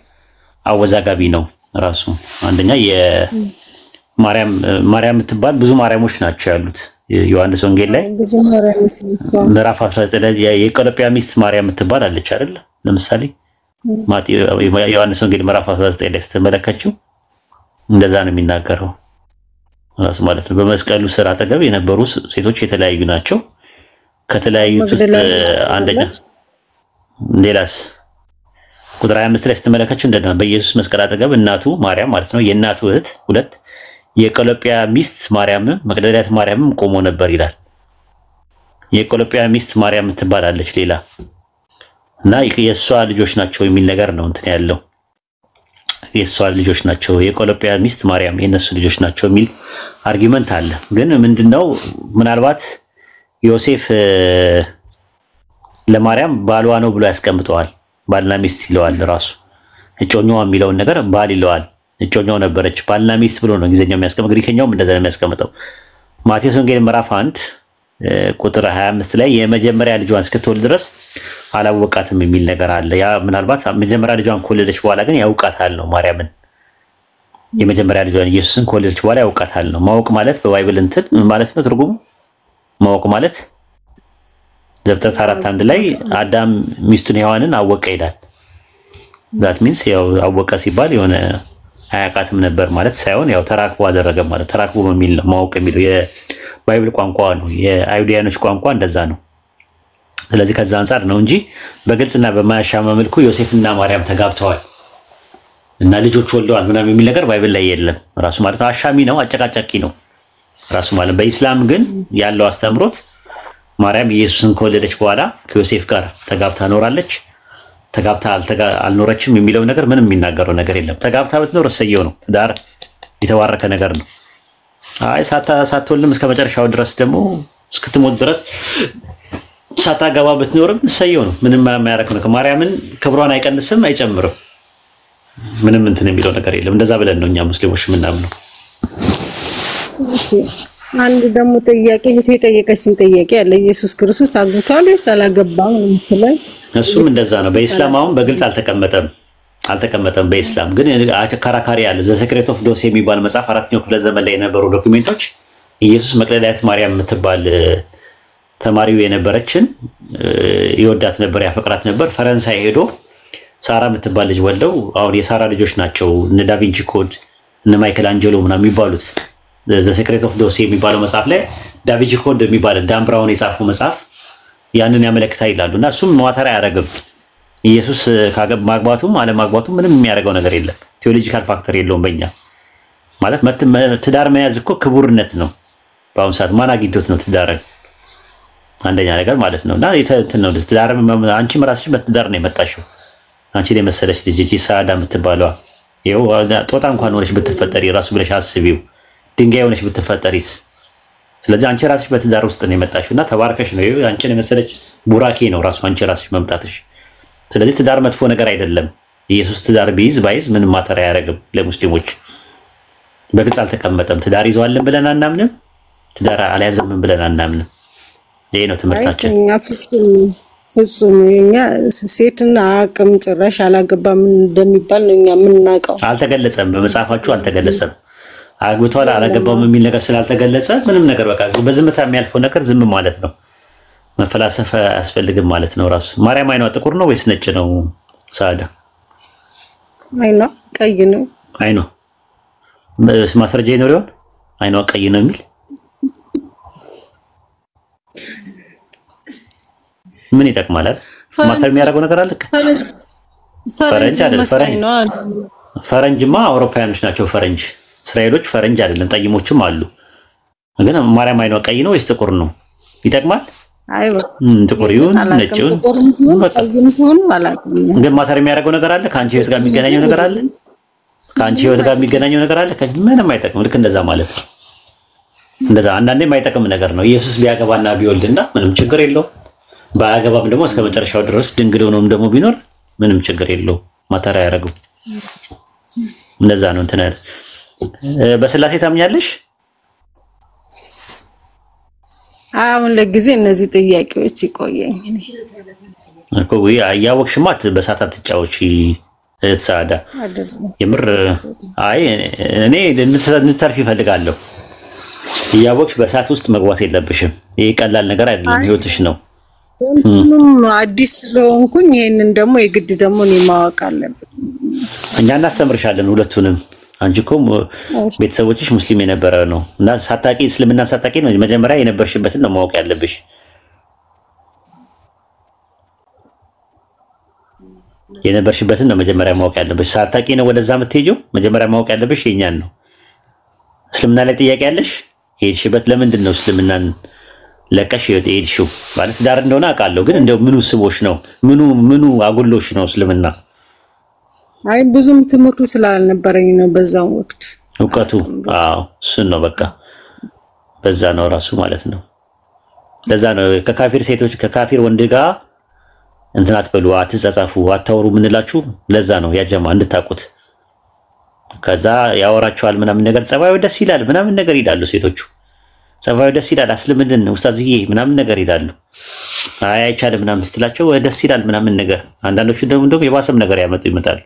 አወዛጋቢ ነው ራሱ። አንደኛ ማርያም የምትባል ብዙ ማርያሞች ናቸው ያሉት ዮሐንስ ወንጌል ላይ ምዕራፍ 19 ላይ የቀለጵያ ሚስት ማርያም የምትባል አለች አይደል? ለምሳሌ ዮሐንስ ወንጌል ምዕራፍ 19 ላይ ስትመለከቱ እንደዛ ነው የሚናገረው ራሱ ማለት ነው። በመስቀሉ ስር አጠገብ የነበሩ ሴቶች የተለያዩ ናቸው። ከተለያዩት ውስጥ አንደኛ ሌላስ ቁጥር 25 ላይ ስትመለከቱ እንደና በኢየሱስ መስቀል አጠገብ እናቱ ማርያም ማለት ነው የእናቱ እህት ሁለት የቀለጵያ ሚስት ማርያም መግደላዊት ማርያም ቆሞ ነበር ይላል። የቀለጵያ ሚስት ማርያም ትባላለች ሌላ እና የሷ ልጆች ናቸው የሚል ነገር ነው እንትን ያለው። የሷ ልጆች ናቸው የቀለጵያ ሚስት ማርያም የነሱ ልጆች ናቸው የሚል አርጊመንት አለ። ግን ምንድነው ምናልባት ዮሴፍ ለማርያም ባሏ ነው ብሎ ያስቀምጠዋል። ባልና ሚስት ይለዋል ራሱ። እጮኛዋ የሚለውን ነገር ባል ይለዋል። እጮኛው ነበረች ባልና ሚስት ብሎ ነው እንግሊዘኛው የሚያስቀምጠው። ግሪከኛውም እንደዛ ነው የሚያስቀምጠው። ማቴዎስ ወንጌል ምዕራፍ 1 ቁጥር 25 ላይ የመጀመሪያ ልጇን እስክትወልድ ድረስ አላወቃትም የሚል ነገር አለ። ያ ምናልባት መጀመሪያ ልጇን ከወለደች በኋላ ግን ያውቃታል ነው ማርያምን። የመጀመሪያ ልጇን ኢየሱስን ከወለደች በኋላ ያውቃታል ነው። ማወቅ ማለት በባይብል እንትን ማለት ነው ትርጉሙ። ማወቅ ማለት ዘፍጥረት 4:1 ላይ አዳም ሚስቱን ሔዋንን አወቀ ይላል። ዛት ሚንስ ያው አወቀ ሲባል የሆነ አያውቃትም ነበር ማለት ሳይሆን ያው ተራክቦ አደረገ ማለት ተራክቦ በሚል ነው ማወቅ የሚለው የባይብል ቋንቋ ነው። የአይሁዳኖች ቋንቋ እንደዛ ነው። ስለዚህ ከዛ አንፃር ነው እንጂ በግልጽና በማያሻማ መልኩ ዮሴፍና ማርያም ተጋብተዋል እና ልጆች ወልደዋል ምናምን የሚል ነገር ባይብል ላይ የለም። ራሱ ማለት አሻሚ ነው፣ አጨቃጫቂ ነው ራሱ ማለት። በኢስላም ግን ያለው አስተምሮት ማርያም ኢየሱስን ከወለደች በኋላ ከዮሴፍ ጋር ተጋብታ ኖራለች፣ ተጋብታ አልኖረችም የሚለው ነገር ምንም የሚናገረው ነገር የለም። ተጋብታ ብትኖር እሰየው ነው፣ ትዳር የተባረከ ነገር ነው። አይ ሳትወልድም እስከ መጨረሻው ድረስ ደግሞ እስክትሞት ድረስ ሳታገባ ብትኖርም እሰየው ነው። ምንም የማያረክ ነው። ማርያምን ክብሯን አይቀንስም አይጨምርም። ምንም እንትን የሚለው ነገር የለም። እንደዛ ብለን ነው እኛ ሙስሊሞች የምናምነው። እሺ አንድ ደግሞ ጥያቄ እህቴ የጠየቀችን ጥያቄ አለ። ኢየሱስ ክርስቶስ አግብቷል ወይስ አላገባም የምትለው? እሱም እንደዛ ነው። በኢስላም አሁን በግልጽ አልተቀመጠም። በኢስላም ግን አከራካሪ አለ። ዘ ሴክሬት ኦፍ ዶስ የሚባል መጽሐፍ 4ኛው ክፍለ ዘመን ላይ የነበሩ ዶክመንቶች ኢየሱስ መቅደላዊት ማርያም የምትባል ተማሪው የነበረችን ይወዳት ነበር፣ ያፈቅራት ነበር። ፈረንሳይ ሄዶ ሳራ የምትባል ልጅ ወልደው አሁን የሳራ ልጆች ናቸው እነ ዳቪንቺ ኮድ እነ ማይክል አንጀሎ ምናምን የሚባሉት። ዘ ሴክሬት ኦፍ ዶስ የሚባለው መጽሐፍ ላይ ዳቪንቺ ኮድ የሚባል ዳን ብራውን የጻፈው መጽሐፍ ያንን ያመለክታል ይላሉ። እና እሱም ማተር አያረግም። ኢየሱስ ማግባቱም አለማግባቱም ምንም የሚያደርገው ነገር የለም። ቴዎሎጂካል ፋክተር የለውም። በእኛ ማለት ትዳር መያዝ እኮ ክቡርነት ነው። በአሁኑ ሰዓት ማን አግኝቶት ነው ትዳርን? አንደኛ ነገር ማለት ነው። እና ነው ትዳር አንቺም ራስሽ በትዳር ነው የመጣሽው። አንቺን የመሰለች ልጅ እቺ ሳዳ የምትባለዋ ይኸው ጦጣ እንኳን ሆነሽ ብትፈጠሪ ራሱ ብለሽ አስቢው፣ ድንጋይ ሆነሽ ብትፈጠሪስ? ስለዚህ አንቺ ራስሽ በትዳር ውስጥ ነው የመጣሽውና ተባርከሽ ነው። ይኸው አንቺን የመሰለች ቡራኬ ነው ራሱ አንቺ ራስሽ መምጣትሽ። ስለዚህ ትዳር መጥፎ ነገር አይደለም። ኢየሱስ ትዳር ቢይዝ ባይዝ ምንም ማተር አያደርግም። ለሙስሊሞች በግልጽ አልተቀመጠም። ትዳር ይዟልን ብለን አናምንም፣ ትዳር አልያዘምን ብለን አናምንም። ይሄ ነው ትምህርታችን። ፍጹም የኛ ሴትና አቅም ጭራሽ አላገባም እንደሚባል ነው እኛ የምናውቀው። አልተገለጸም፣ በመጽሐፋችሁ አልተገለጸም። አግብቷል አላገባም የሚል ነገር ስላልተገለጸ ምንም ነገር በቃ በዝምታ የሚያልፈው ነገር ዝም ማለት ነው። መፈላሰፍ አያስፈልግም ማለት ነው። ራሱ ማርያም አይኗ ጥቁር ነው ወይስ ነጭ ነው? ሳዳ አይኗ ቀይ ነው። አይኗ ማስረጃ ይኖር ይሆን? አይኗ ቀይ ነው የሚል ምን ይጠቅማል? ማተር የሚያደርገው ነገር አለ? ፈረንጅ አይደለም። ፈረንጅማ አውሮፓውያኖች ናቸው። ፈረንጅ እስራኤሎች ፈረንጅ አይደለም። ጠይሞችም አሉ። ግን ማርያም አይኗ ቀይ ነው ወይስ ጥቁር ነው? ይጠቅማል? አይው ጥቁር ይሁን ነጭ ይሁን ግን ማተር የሚያደርገው ነገር አለ? ከአንቺ ህይወት ጋር የሚገናኘው ነገር አለ? ከአንቺ ህይወት ጋር የሚገናኘው ነገር አለ? ምንም አይጠቅም። ልክ እንደዛ ማለት ነው። እንደዛ አንዳንዴ የማይጠቅም ነገር ነው። ኢየሱስ ቢያገባና ቢወልድና ምንም ችግር የለው። ባያገባም ደግሞ እስከ መጨረሻው ድረስ ድንግል ሆኖም ደግሞ ቢኖር ምንም ችግር የለው። ማተር አያደርግም። እንደዛ ነው እንትን አይደል? በስላሴ ታምኛለሽ? አሁን ለጊዜ እነዚህ ጥያቄዎች ይቆየኝ እኮ ወይ ያወቅሽማ በሳታ ተጫዎች ተሳዳ የምር አይ እኔ እንድትተርፊ እፈልጋለሁ። ያወቅሽ በሳት ውስጥ መግባት የለብሽም። ይሄ ቀላል ነገር አይደለም፣ ህይወትሽ ነው። አዲስ ስለሆንኩኝ ይሄንን ደግሞ የግድ ደግሞ እኔ ማወቅ አለብኝ። እኛ እናስተምርሻለን ሁለቱንም። አንቺ እኮ ቤተሰቦችሽ ሙስሊም የነበረ ነው እና ሳታቂ እስልምና ሳታቂ ነው መጀመሪያ የነበርሽበትን ነው ማወቅ ያለብሽ። የነበርሽበትን ነው መጀመሪያ ማወቅ ያለብሽ። ሳታቂ ነው ወደዛ የምትሄጂው። መጀመሪያ ማወቅ ያለብሽ የኛን ነው። እስልምና ላይ ጥያቄ ያለሽ ሄድሽበት ለምንድን ነው እስልምናን ለቀሽ ሄድሽው? ማለት ዳር እንደሆነ አውቃለሁ፣ ግን እንደው ምኑ ስቦሽ ነው? ምኑ አጉሎሽ ነው እስልምና? አይ ብዙም ትምህርቱ ስላልነበረኝ ነው በዛው ወቅት እውቀቱ። አዎ እሱን ነው በቃ በዛ ነው ራሱ ማለት ነው። ለዛ ነው ከካፊር ሴቶች ከካፊር ወንድ ጋር እንትን አትበሉ፣ አትጸጻፉ፣ አታወሩ ምንላችሁ። ለዛ ነው ያጀማ እንድታቁት። ከዛ ያወራቸዋል ምናምን ነገር ጸባዩ ደስ ይላል ምናምን ነገር ይላሉ ሴቶቹ። ጸባዩ ደስ ይላል አስልምድን ኡስታዝዬ ምናምን ነገር ይላሉ። አይ አይቻልም ምናምን ስትላቸው ደስ ይላል ምናምን ነገር። አንዳንዶቹ ደግሞ እንደውም የባሰም ነገር ያመጡ ይመጣሉ።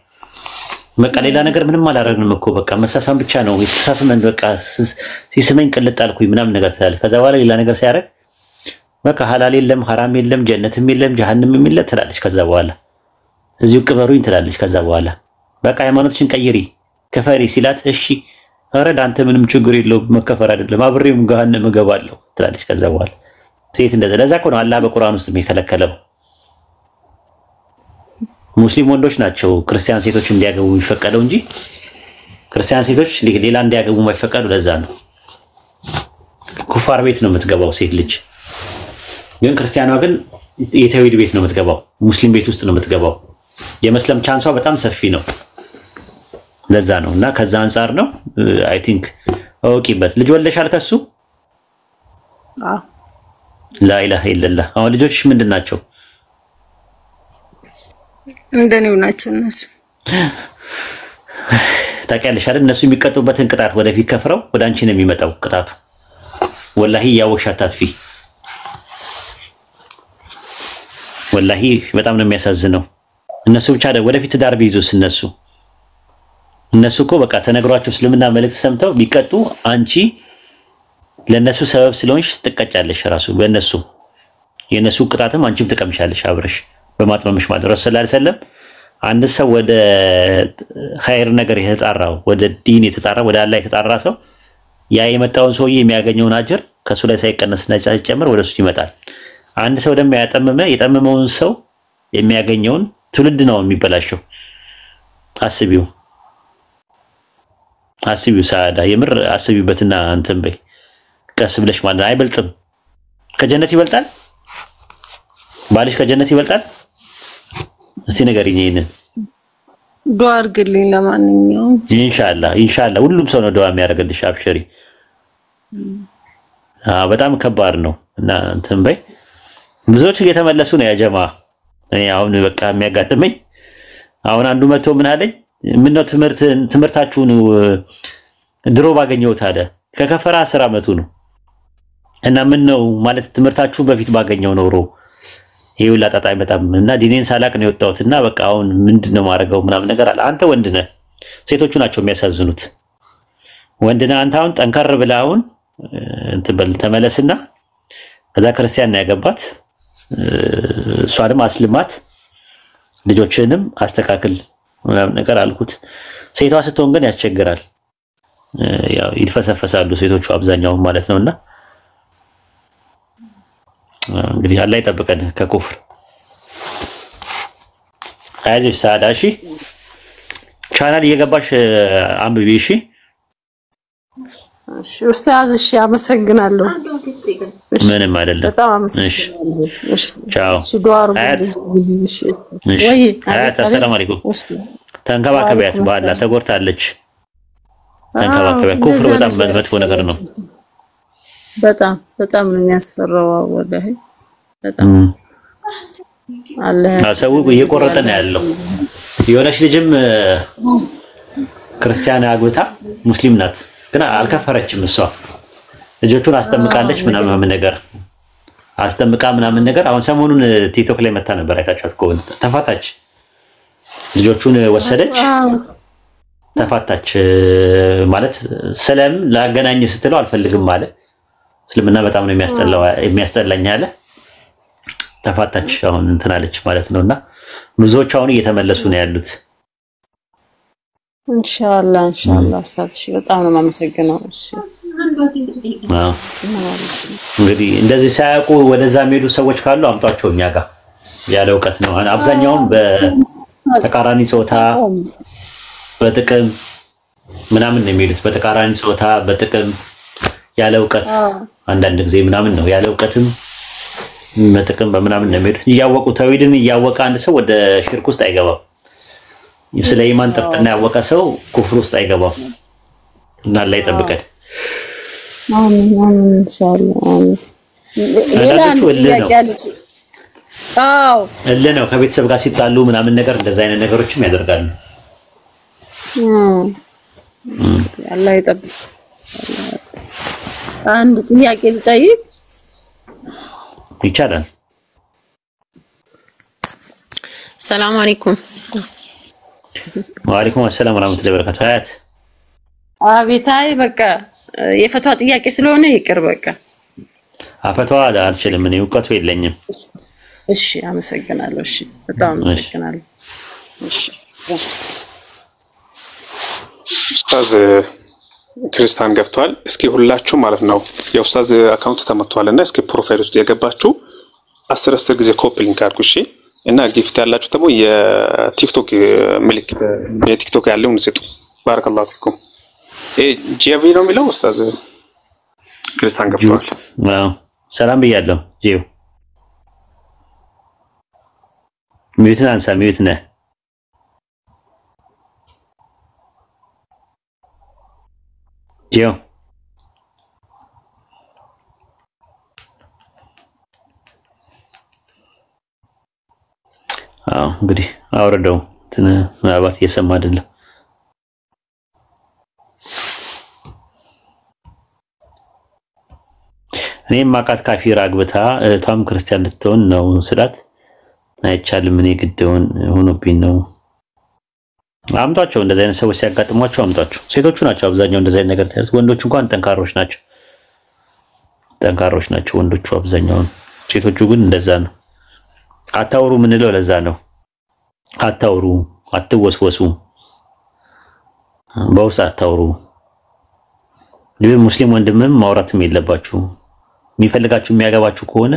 በቃ ሌላ ነገር ምንም አላደረግንም እኮ በቃ መሳሳም ብቻ ነው የተሳስመን በቃ ሲስመኝ ቅልጥ አልኩኝ ምናምን ነገር ትላለች። ከዛ በኋላ ሌላ ነገር ሲያደርግ በቃ ሐላል የለም ሐራም የለም ጀነትም የለም ጀሃነምም የለም ትላለች። ከዛ በኋላ እዚሁ ቅበሩኝ ትላለች። ከዛ በኋላ በቃ ሃይማኖትሽን ቀይሪ ከፈሪ ሲላት እሺ ኧረ ዳንተ ምንም ችግር የለውም መከፈር አይደለም አብሬም ገሃነም እገባለሁ ትላለች። ከዛ በኋላ ሴት እንደዛ ለዛ እኮ ነው አላህ በቁርአን ውስጥ የሚከለከለው። ሙስሊም ወንዶች ናቸው ክርስቲያን ሴቶች እንዲያገቡ የሚፈቀደው እንጂ ክርስቲያን ሴቶች ሌላ እንዲያገቡ የማይፈቀዱ ለዛ ነው። ኩፋር ቤት ነው የምትገባው ሴት ልጅ፣ ግን ክርስቲያኗ ግን የተውሂድ ቤት ነው የምትገባው፣ ሙስሊም ቤት ውስጥ ነው የምትገባው። የመስለም ቻንሷ በጣም ሰፊ ነው። ለዛ ነው እና ከዛ አንፃር ነው አይ ቲንክ አውቂበት። ልጅ ወለሻል ከሱ? አዎ ላኢላሃ ኢላላህ። አሁን ልጆችሽ ምንድን ናቸው? እንደኔው ናቸው እነሱ። ታውቂያለሽ አይደል? እነሱ የሚቀጡበትን ቅጣት ወደፊት ከፍረው ወደ አንቺ ነው የሚመጣው ቅጣቱ። ወላሂ ያወቅሽ አታጥፊ። ወላሂ በጣም ነው የሚያሳዝነው። እነሱ ብቻ ወደፊት ዳር ቢይዙስ እነሱ እኮ በቃ ተነግሯቸው እስልምና መልእክት ሰምተው ቢቀጡ አንቺ ለነሱ ሰበብ ስለሆንሽ ትቀጫለሽ። ራሱ በእነሱ የነሱ ቅጣትም አንቺም ትቀምሻለሽ አብረሽ በማጥመምሽ ማለት ረሱል ሰለላሁ ዐለይሂ ወሰለም አንድ ሰው ወደ ኸይር ነገር የተጣራው ወደ ዲን የተጣራ ወደ አላህ የተጣራ ሰው ያ የመጣውን ሰውዬ የሚያገኘውን አጅር ከሱ ላይ ሳይቀነስና ሳይጨምር ወደሱ ይመጣል። አንድ ሰው ደግሞ የጠመመውን ሰው የሚያገኘውን ትውልድ ነው የሚበላሸው። አስቢው ሳዳ የምር አስቢበትና እንትን በይ ቀስ ብለሽ ማለት አይበልጥም። ከጀነት ይበልጣል ባልሽ ከጀነት ይበልጣል? እስቲ ንገሪኝ ይሄንን። ዱአ አድርግልኝ ለማንኛውም ኢንሻአላህ ሁሉም ሰው ነው ዱአ የሚያደርግልሽ። አብሽሪ። በጣም ከባድ ነው እና እንትን በይ። ብዙዎች እየተመለሱ ነው ያ ጀማ። እኔ አሁን በቃ የሚያጋጥመኝ አሁን አንዱ መቶ ምን አለኝ፣ ምን ነው ትምህርታችሁን ድሮ ባገኘሁት አለ። ከከፈራ 10 አመቱ ነው እና ምን ነው ማለት ትምህርታችሁ በፊት ባገኘው ኖሮ ይሄ ሁላ ጣጣ አይመጣም እና ዲኔን ሳላቅ ነው የወጣሁትና በቃ አሁን ምንድነው ማድረገው ምናምን ነገር አለ። አንተ ወንድ ነህ፣ ሴቶቹ ናቸው የሚያሳዝኑት። ወንድ ነህ አንተ አሁን ጠንከር ብለህ አሁን እንትን ተመለስና ከዛ ክርስቲያን ነው ያገባት እሷንም አስልማት ልጆችንም አስተካክል ምናምን ነገር አልኩት። ሴቷ ስትሆን ግን ያስቸግራል። ያው ይልፈሰፈሳሉ ሴቶቹ አብዛኛው ማለት ነውና እንግዲህ አላህ ይጠብቀን ከኩፍር። አይዞሽ ሳዳ እሺ ቻናል እየገባሽ አንብቢ እሺ እሺ ኡስታዝ እሺ አመሰግናለሁ ምንም አይደለም በጣም አመሰግናለሁ እሺ ቻው እሺ ዱአሩ እሺ ወይ ሰላም አለይኩም ተንከባከቢያት ባላ ተጎርታለች ተንከባከቢያት ኩፍር በጣም መጥፎ ነገር ነው በጣም ነው የሚያስፈራው ወላሂ በጣም አላህ ሰው እየቆረጠ ነው ያለው የሆነች ልጅም ክርስቲያን አግብታ ሙስሊም ናት ግን አልከፈረችም እሷ ልጆቹን አስጠምቃለች ምናምን ነገር አስጠምቃ ምናምን ነገር አሁን ሰሞኑን ቲክቶክ ላይ መታ ነበር አይታችኋት ከሆነ ተፋታች ልጆቹን ወሰደች ተፋታች ማለት ሰላም ላገናኝ ስትለው አልፈልግም ማለት እስልምና በጣም ነው የሚያስጠላኝ አለ ተፋታች አሁን እንትን አለች ማለት ነውና ብዙዎች አሁን እየተመለሱ ነው ያሉት ኢንሻአላህ ኡስታዝ እሺ በጣም ነው የማመሰግነው እሺ እንግዲህ እንደዚህ ሳያውቁ ወደዛ የሚሄዱ ሰዎች ካሉ አምጧቸው እኛ ጋር ያለ ዕውቀት ነው አብዛኛውን በተቃራኒ ጾታ በጥቅም ምናምን ነው የሚሄዱት በተቃራኒ ጾታ በጥቅም ያለ ዕውቀት አንዳንድ ጊዜ ምናምን ነው ያለ ዕውቀትም በጥቅም በምናምን ነው የሚሄዱት እያወቁ ተውሂድን እያወቀ አንድ ሰው ወደ ሽርክ ውስጥ አይገባም ስለ ኢማን ጥፍጥና ያወቀ ሰው ኩፍር ውስጥ አይገባም እና አላህ ይጠብቀን አሜን ኢንሻአላህ አሜን ሌላ አንድ ጥያቄ አለች አዎ ነው ከቤተሰብ ጋር ሲጣሉ ምናምን ነገር እንደዛ አይነት ነገሮችም ያደርጋሉ አላህ ይጠብቅ አንድ ጥያቄ ልጠይቅ ይቻላል ሰላም አለይኩም ወአለይኩም ሰላም ወራህመቱላሂ ወበረካቱ አያት አቤታይ በቃ የፈቷ ጥያቄ ስለሆነ ይቅር በቃ አፈቷ አልችልም እኔ ዕውቀቱ የለኝም እሺ አመሰግናለሁ እሺ በጣም አመሰግናለሁ እሺ ኡስታዝ ክርስቲያን ገብቷል እስኪ ሁላችሁ ማለት ነው የኡስታዝ አካውንት ተመቷልና እስኪ ፕሮፋይል ውስጥ የገባችሁ 10 ጊዜ ኮፒ ሊንክ አድርጉ እሺ እና ጊፍት ያላችሁ ደግሞ የቲክቶክ ምልክት የቲክቶክ ያለውን ስጡ ባረከላሁ ፊኩም ጂቪ ነው የሚለው ኡስታዝ ክርስቲያን ገብቷል ዋው ሰላም ብያለሁ ጂው ሚዩትን አንሳ ሚዩት ነህ ጂው እንግዲህ አውርደው ምናልባት እየሰማ አይደለም እኔም ማቃት ካፊር አግብታ እህቷም ክርስቲያን ልትሆን ነው ስላት አይቻልም እኔ ግዴውን ሆኖብኝ ነው አምጧቸው እንደዚህ አይነት ሰዎች ሲያጋጥሟቸው አምጧቸው ሴቶቹ ናቸው አብዛኛው እንደዚህ አይነት ነገር ታያዝ ወንዶች እንኳን ጠንካሮች ናቸው ወንዶቹ አብዛኛው ሴቶቹ ግን እንደዛ ነው አታውሩ ምንለው ለዛ ነው አታውሩ አትወስወሱ በውስጥ አታውሩ ሙስሊም ወንድምም ማውራትም የለባችሁ የሚፈልጋችሁ የሚያገባችሁ ከሆነ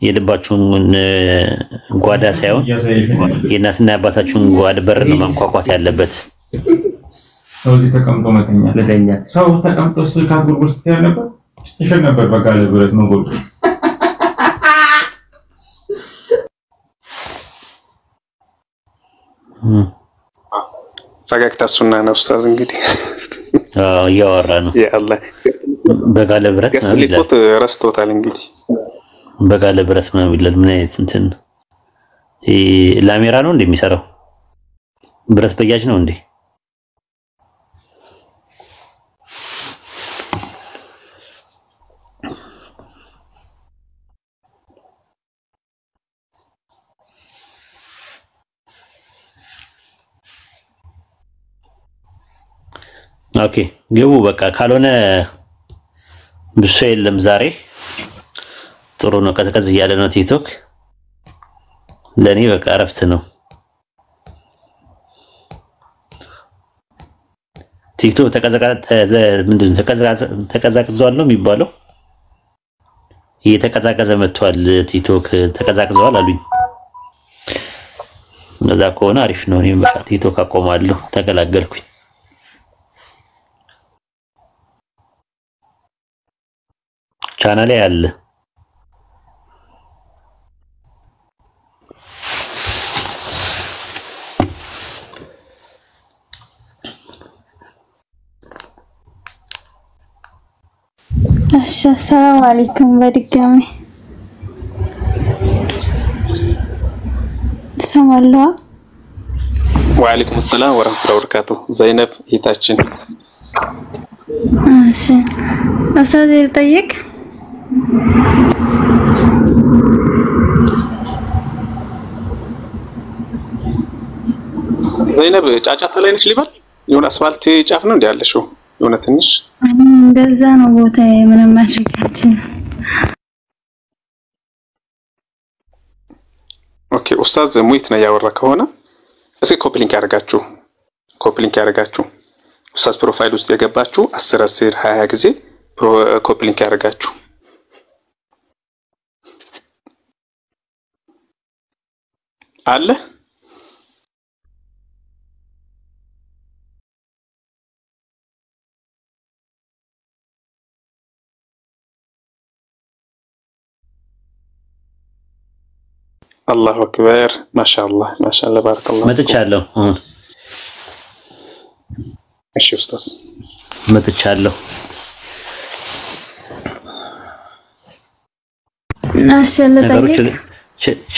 የልባችሁን ጓዳ ሳይሆን የእናትና የአባታችሁን ጓዳ በር ነው ማንኳኳት ያለበት ሰው ተቀምጦ መተኛ ለዘኛ ሰው ተቀምጦ ስልካት ጉርጉር ስትያል ነበር ትሸን ነበር በጋለ ብረት ነው ጎል ፈገግታ ሱና ነው ኡስታዝ እንግዲህ እያወራ ነው ያአላህ በጋለ ብረት ነው ሊቆት ረስቶታል እንግዲህ በጋለ ብረት ነው ይላል ምን አይነት እንትን ላሜራ ነው እንደሚሰራው ብረት በያጅ ነው እንዴ ኦኬ ግቡ በቃ ካልሆነ ብቻ የለም ዛሬ ጥሩ ነው ቀዝቀዝ እያለ ነው ቲክቶክ ለኔ በቃ አረፍት ነው ቲክቶክ ተቀዛቅዟል ነው የሚባለው እየተቀዛቀዘ መጥቷል ቲክቶክ ተቀዛቅዟል አሉኝ እንደዛ ከሆነ አሪፍ ነው። እኔም በቃ ቲክቶክ አቆማለሁ። ተገላገልኩኝ። ቻናሌ አለ። السلام عليكم በድጋሚ ሰማላ ወአለይኩም ሰላም ወራህመቱላሂ ወበረካቱ። ዘይነብ እህታችን እሺ ኡስታዝ ልጠይቅ። ዘይነብ ጫጫታ ላይ ነሽ ሊባል የሆነ አስፋልት ጫፍ ነው እንዴ ያለሽው? የሆነ ትንሽ እንደዛ ነው ቦታዬ። ምንም ማድረጋችን። ኦኬ ኡስታዝ ሙይት ነው ያወራ ከሆነ እስኪ ኮፕሊንክ ያደርጋችሁ ኡስታዝ ፕሮፋይል ውስጥ የገባችሁ 10 10 20 ጊዜ ኮፕሊንክ ያደርጋችሁ አለ። الله أكبر ما شاء الله بارك الله መጥቻለሁ። እሺ ኡስታዝ መጥቻለሁ። እሺ ልጠይቅ።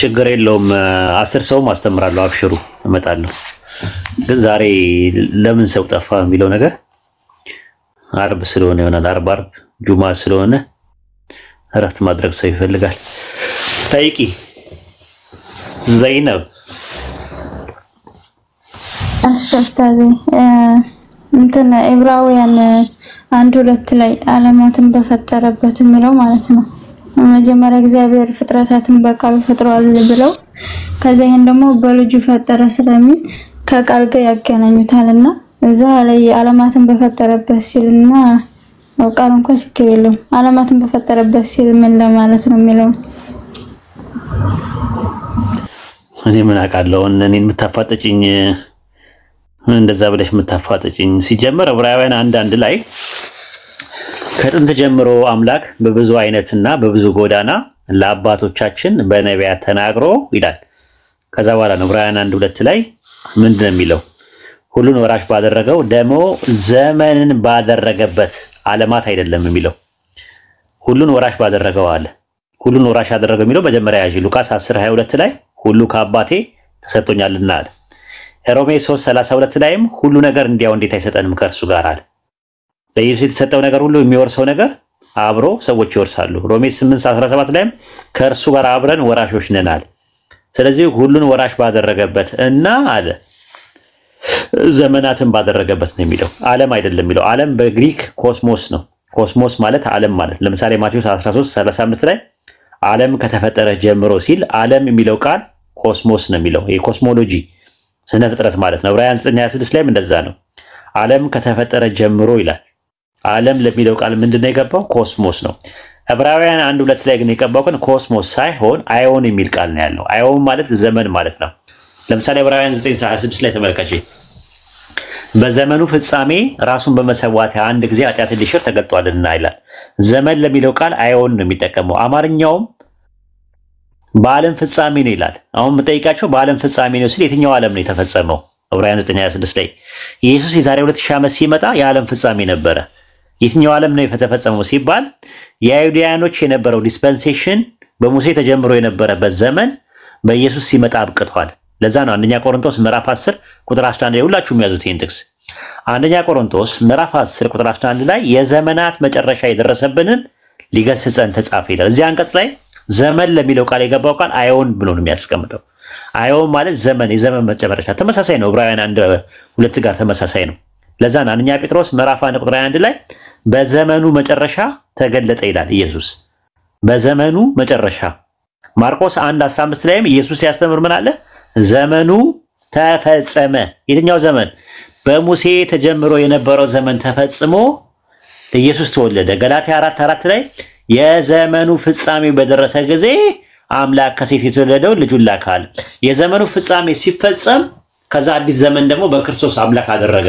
ችግር የለውም። 10 ሰው ማስተምራለሁ። አብሽሩ እመጣለሁ። ግን ዛሬ ለምን ሰው ጠፋ የሚለው ነገር አርብ ስለሆነ ይሆናል። አርብ ጁማ ስለሆነ እረፍት ማድረግ ሰው ይፈልጋል። ጠይቂ ዘይነብ። እሺ ኡስታዝ እንትን ዕብራውያን 1:2 ላይ ዓለማትን በፈጠረበት የሚለው ማለት ነው። መጀመሪያ እግዚአብሔር ፍጥረታትን በቃሉ ፈጥሯል ብለው ከዛ ይሄን ደግሞ በልጁ ፈጠረ ስለሚል ከቃል ጋር ያገናኙታልና እዛ ላይ ዓለማትን በፈጠረበት ሲልና ቃል እንኳን ችግር የለውም። ዓለማትን በፈጠረበት ሲል ምን ለማለት ነው የሚለው እኔ ምን አውቃለሁ። እኔን የምታፋጠጭኝ እንደዛ ብለሽ የምታፋጠጭኝ ሲጀመር ዕብራውያን 1:1 ላይ ከጥንት ጀምሮ አምላክ በብዙ አይነትና በብዙ ጎዳና ለአባቶቻችን በነቢያት ተናግሮ ይላል። ከዛ በኋላ ነው ዕብራውያን 1:2 ላይ ምንድነው የሚለው? ሁሉን ወራሽ ባደረገው ደግሞ ዘመንን ባደረገበት ዓለማት አይደለም የሚለው። ሁሉን ወራሽ ባደረገው አለ። ሁሉን ወራሽ ያደረገው የሚለው መጀመሪያ ያዥ ሉቃስ 10:22 ላይ ሁሉ ከአባቴ ተሰጥቶኛልና አለ። ሮሜ 3:32 ላይም ሁሉ ነገር እንዲያው እንዴት አይሰጠንም ከእርሱ ጋር አለ። ለኢየሱስ የተሰጠው ነገር ሁሉ የሚወርሰው ነገር አብሮ ሰዎች ይወርሳሉ። ሮሜ 8:17 ላይም ከእርሱ ጋር አብረን ወራሾች ነን አለ። ስለዚህ ሁሉን ወራሽ ባደረገበት እና አለ ዘመናትን ባደረገበት ነው የሚለው። ዓለም አይደለም የሚለው። ዓለም በግሪክ ኮስሞስ ነው። ኮስሞስ ማለት ዓለም ማለት። ለምሳሌ ማቴዎስ 13:35 ላይ ዓለም ከተፈጠረ ጀምሮ ሲል ዓለም የሚለው ቃል ኮስሞስ ነው የሚለው። የኮስሞሎጂ ስነ ፍጥረት ማለት ነው። ዕብራውያን 9:26 ላይም እንደዛ ነው። ዓለም ከተፈጠረ ጀምሮ ይላል። ዓለም ለሚለው ቃል ምንድነው የገባው? ኮስሞስ ነው። ዕብራውያን 1:2 ላይ ግን የገባው ግን ኮስሞስ ሳይሆን አዮን የሚል ቃል ነው ያለው። አዮን ማለት ዘመን ማለት ነው። ለምሳሌ ዕብራውያን 9:26 ላይ ተመልከቺ። በዘመኑ ፍጻሜ ራሱን በመሰዋት አንድ ጊዜ ኃጢአትን ሊሽር ተገልጧልና ይላል። ዘመን ለሚለው ቃል አዮን ነው የሚጠቀመው። አማርኛውም በዓለም ፍጻሜ ነው ይላል። አሁን የምጠይቃቸው በዓለም ፍጻሜ ነው ሲል የትኛው ዓለም ነው የተፈጸመው? ዕብራውያን 9:26 ላይ ኢየሱስ የዛሬ 2000 ዓመት ሲመጣ የዓለም ፍጻሜ ነበረ። የትኛው ዓለም ነው የተፈጸመው ሲባል የአይሁዳውያኖች የነበረው ዲስፐንሴሽን በሙሴ ተጀምሮ የነበረበት ዘመን በኢየሱስ ሲመጣ አብቅቷል። ለዛ ነው አንደኛ ቆሮንቶስ ምዕራፍ 10 ቁጥር 11 ላይ ሁላችሁም ያዙት ይሄን ጥቅስ። አንደኛ ቆሮንቶስ ምዕራፍ 10 ቁጥር 11 ላይ የዘመናት መጨረሻ የደረሰብንን ሊገስጸን ተጻፈ ይላል። እዚህ አንቀጽ ላይ ዘመን ለሚለው ቃል የገባው ቃል አዮን ብሎ ነው የሚያስቀምጠው። አዮን ማለት ዘመን፣ የዘመን መጨረሻ ተመሳሳይ ነው። ዕብራውያን 1:2 ጋር ተመሳሳይ ነው። ለዛ ነው አንደኛ ጴጥሮስ ምዕራፍ 1 ቁጥር 21 ላይ በዘመኑ መጨረሻ ተገለጠ ይላል ኢየሱስ። በዘመኑ መጨረሻ። ማርቆስ 1:15 ላይም ኢየሱስ ሲያስተምር ምን አለ? ዘመኑ ተፈጸመ። የትኛው ዘመን? በሙሴ ተጀምሮ የነበረው ዘመን ተፈጽሞ ኢየሱስ ተወለደ። ገላትያ 4:4 ላይ የዘመኑ ፍጻሜ በደረሰ ጊዜ አምላክ ከሴት የተወለደው ልጁን ላካል። የዘመኑ ፍጻሜ ሲፈጸም ከዛ አዲስ ዘመን ደግሞ በክርስቶስ አምላክ አደረገ።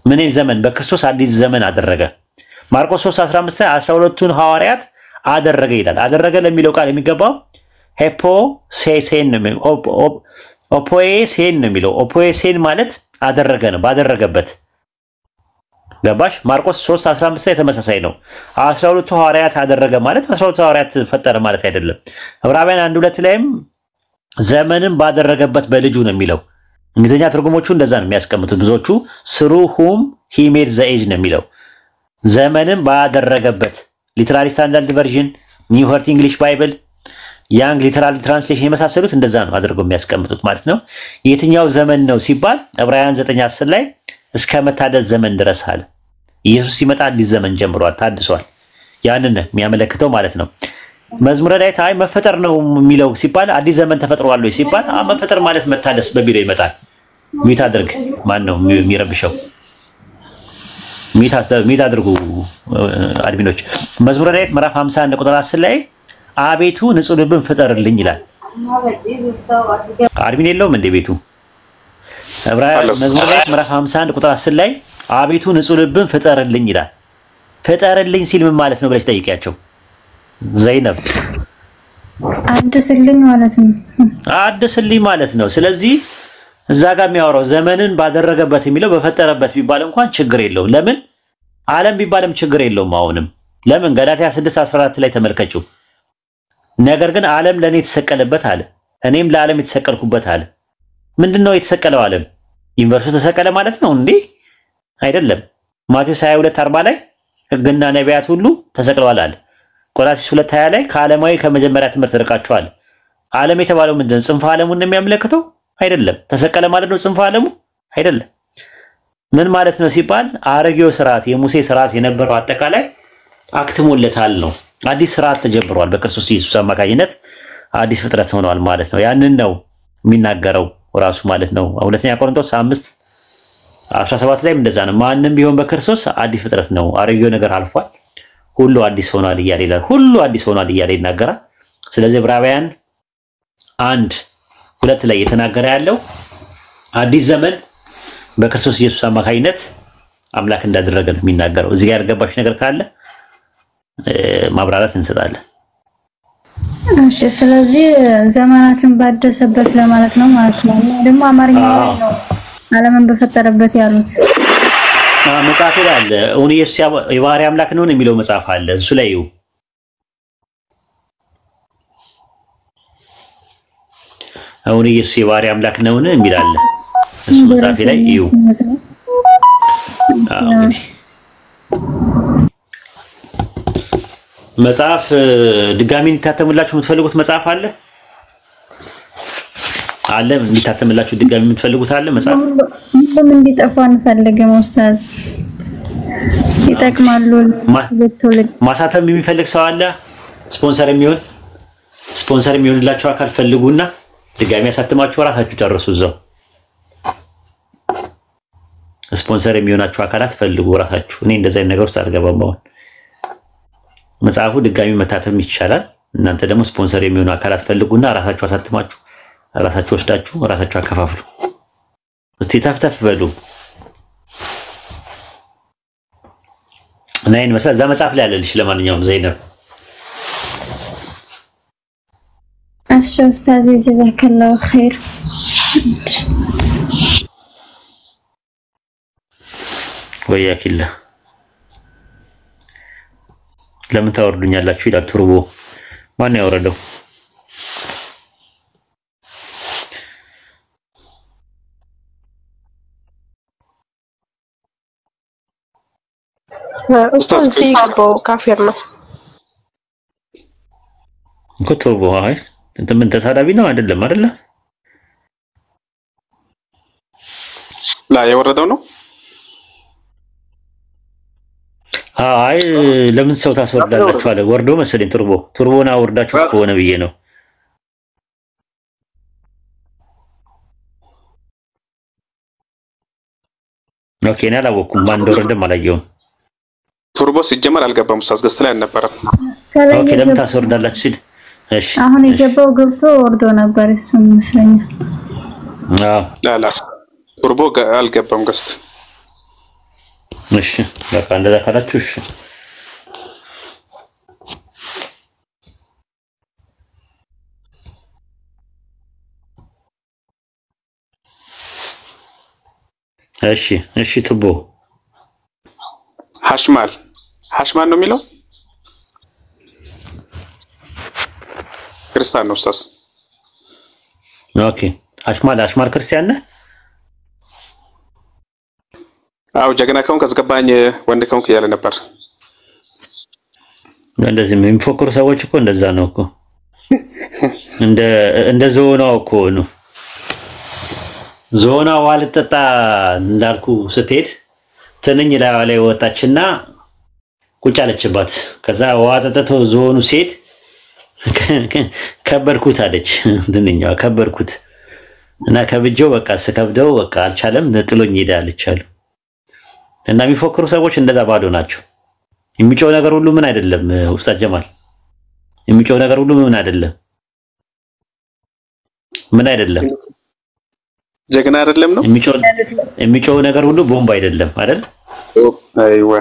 ምን ዘመን? በክርስቶስ አዲስ ዘመን አደረገ። ማርቆስ 3:15 ላይ 12ቱን ሐዋርያት አደረገ ይላል። አደረገ ለሚለው ቃል የሚገባው ሄፖሴሴን ነው። ኦፖኤሴን ነው የሚለው። ኦፖኤሴን ማለት አደረገ ነው፣ ባደረገበት። ገባሽ? ማርቆስ 3:15 ላይ ተመሳሳይ ነው። 12ቱ ሐዋርያት አደረገ ማለት 12ቱ ሐዋርያት ፈጠረ ማለት አይደለም። ዕብራውያን 1:2 ላይም ዘመንን ባደረገበት በልጁ ነው የሚለው። እንግሊዝኛ ትርጉሞቹ እንደዛ ነው የሚያስቀምጡት ብዙዎቹ። ስሩ ሁም ሂ ሜድ ዘ ኤጅ ነው የሚለው። ዘመንን ባደረገበት ሊትራሊ ስታንዳርድ ቨርዥን፣ ኒው ሀርት እንግሊሽ ባይብል፣ ያንግ ሊትራሊ ትራንስሌሽን የመሳሰሉት እንደዛ ነው አድርገው የሚያስቀምጡት ማለት ነው። የትኛው ዘመን ነው ሲባል ዕብራውያን 9:10 ላይ እስከ መታደስ ዘመን ድረስ አለ። ኢየሱስ ሲመጣ አዲስ ዘመን ጀምሯል፣ ታድሷል። ያንን ነው የሚያመለክተው ማለት ነው። መዝሙረ ዳዊት አይ መፈጠር ነው የሚለው ሲባል አዲስ ዘመን ተፈጥሯል ወይ ሲባል መፈጠር ማለት መታደስ በሚለው ይመጣል። ሚት አድርግ ማን ነው የሚረብሸው? ሚት አድርጉ አድሚኖች። መዝሙረ ዳዊት ምዕራፍ 51 ቁጥር 10 ላይ አቤቱ ንጹህ ልብን ፍጠርልኝ ይላል። አድሚን የለውም እንደ ቤቱ መዝሙረ ዳዊት ምዕራፍ 51 ቁጥር 10 ላይ አቤቱ ንጹህ ልብን ፍጠርልኝ ይላል። ፍጠርልኝ ሲል ምን ማለት ነው ብለሽ ጠይቂያቸው። ዘይነብ አድስልኝ ማለት ነው። አድስልኝ ማለት ነው። ስለዚህ እዛ ጋር የሚያወራው ዘመንን ባደረገበት የሚለው በፈጠረበት ቢባል እንኳን ችግር የለውም። ለምን ዓለም ቢባልም ችግር የለውም። አሁንም ለምን ገላትያ 6:14 ላይ ተመልከችው። ነገር ግን ዓለም ለኔ የተሰቀለበት አለ፣ እኔም ለዓለም የተሰቀልኩበት አለ። ምንድነው የተሰቀለው ዓለም? ዩኒቨርሱ ተሰቀለ ማለት ነው እንዴ? አይደለም። ማቴዎስ 22:40 ላይ ሕግና ነቢያት ሁሉ ተሰቅለዋል አለ። ቆላስይስ 2:20 ላይ ከዓለማዊ ከመጀመሪያ ትምህርት ርቃችኋል። ዓለም የተባለው ምንድነው? ጽንፈ ዓለሙን ነው የሚያመለክተው? አይደለም። ተሰቀለ ማለት ነው ጽንፈ ዓለሙ? አይደለም። ምን ማለት ነው ሲባል አረጌው ስርዓት የሙሴ ስርዓት የነበረው አጠቃላይ አክትሞለታል ነው። አዲስ ስርዓት ተጀምሯል። በክርስቶስ ኢየሱስ አማካኝነት አዲስ ፍጥረት ሆኗል ማለት ነው። ያንን ነው የሚናገረው ራሱ ማለት ነው። ሁለተኛ ቆሮንቶስ 5:17 ላይ እንደዛ ነው። ማንም ቢሆን በክርስቶስ አዲስ ፍጥረት ነው፣ አረጌው ነገር አልፏል፣ ሁሉ አዲስ ሆኗል እያለ ይላል። ሁሉ አዲስ ሆኗል እያለ ይናገራል። ስለዚህ ዕብራውያን 1:2 ላይ የተናገረ ያለው አዲስ ዘመን በክርስቶስ ኢየሱስ አማካኝነት አምላክ እንዳደረገ ነው የሚናገረው። እዚህ ጋር ያልገባሽ ነገር ካለ ማብራራት እንሰጣለን። እሺ፣ ስለዚህ ዘመናትን ባደሰበት ለማለት ነው ማለት ነው። ደግሞ አማርኛ ላይ ነው ዓለምን በፈጠረበት ያሉት መጽሐፍ ላይ አለ። እውን ኢየሱስ የባህሪ አምላክ ነው የሚለው መጽሐፍ አለ። እሱ ላይ ይው እውን ኢየሱስ የባህሪ አምላክ ነው የሚል አለ። እሱ መጽሐፍ ላይ ይው መጽሐፍ ድጋሚ እንዲታተምላችሁ የምትፈልጉት መጽሐፍ አለ አለ እንዲታተምላችሁ ድጋሚ የምትፈልጉት አለ መጽሐፍ ምን እንዲጠፋ እንፈልገው ኡስታዝ ይጠቅማሉ ለትውልድ ማሳተም የሚፈልግ ሰው አለ ስፖንሰር የሚሆንላችሁ አካል ፈልጉና ድጋሚ ያሳትማችሁ ራሳችሁ ጨርሱ እዛው ስፖንሰር የሚሆናችሁ አካላት ፈልጉ ራሳችሁ እኔ እንደዛ ነገር ውስጥ አልገባም አሁን መጽሐፉ ድጋሚ መታተም ይቻላል እናንተ ደግሞ ስፖንሰር የሚሆኑ አካላት ፈልጉና ራሳችሁ አሳትማችሁ ራሳችሁ ወስዳችሁ ራሳችሁ አከፋፍሉ እስቲ ተፍተፍ በሉ ናይን መሰለ እዛ መጽሐፍ ላይ አለልሽ ለማንኛውም ዘይነብ እሺ ኡስታዝ ጀዛከላሁ ኸይር ወያኪላ ለምን ታወርዱኛላችሁ ይላል ቱርቦ ማን ያወረደው ኡስታዝ ሲገባው ካፊር ነው ቱርቦ አይ እንት ምን ተሳዳቢ ነው አይደለም አይደለ ላ የወረደው ነው አይ ለምን ሰው ታስወርዳላችሁ አለ ወርዶ መሰለኝ ቱርቦና ወርዳችሁ ከሆነ ብዬ ነው ኦኬ እና አላወኩም ማን እንደወረደም አላየውም ቱርቦ ሲጀመር አልገባም ኡስታዝ ገስት ላይ አልነበረም ኦኬ ለምን ታስወርዳላችሁ ሲል እሺ አሁን የገባው ገብቶ ወርዶ ነበር እሱም መስለኛል። ላላ ቱርቦ አልገባም ገስት። እሺ በቃ እንደዛ ካላችሁ እሺ እሺ ቱቦ ሐሽማል ነው የሚለው ክርስቲያን ነው ኡስታዝ። ኦኬ ሐሽማል ክርስቲያን ነህ? አው ጀግና ከሆንክ አስገባኝ ወንድ ከሆንክ እያለ ነበር። እንደዚህ የሚፎክሩ ሰዎች እኮ እንደዛ ነው እኮ እንደ ዞናው እኮ ነው። ዞና ዋልጠጣ እንዳልኩ ስትሄድ ትንኝ ላይ ወጣችና ቁጭ አለችባት። ከዛ ዋጠጠቶ ዞኑ ሴት ከበርኩት አለች። ትንኛዋ ከበርኩት እና ከብጆው በቃ ስከብደው በቃ አልቻለም ጥሎኝ ሄዳለች አሉ። እና የሚፎክሩ ሰዎች እንደዛ ባዶ ናቸው። የሚጮህ ነገር ሁሉ ምን አይደለም ኡስታዝ ጀማል፣ የሚጮህ ነገር ሁሉ ምን አይደለም ጀግና አይደለም ነው የሚጮህ ነገር ሁሉ ቦምብ አይደለም አይደል? አይዋ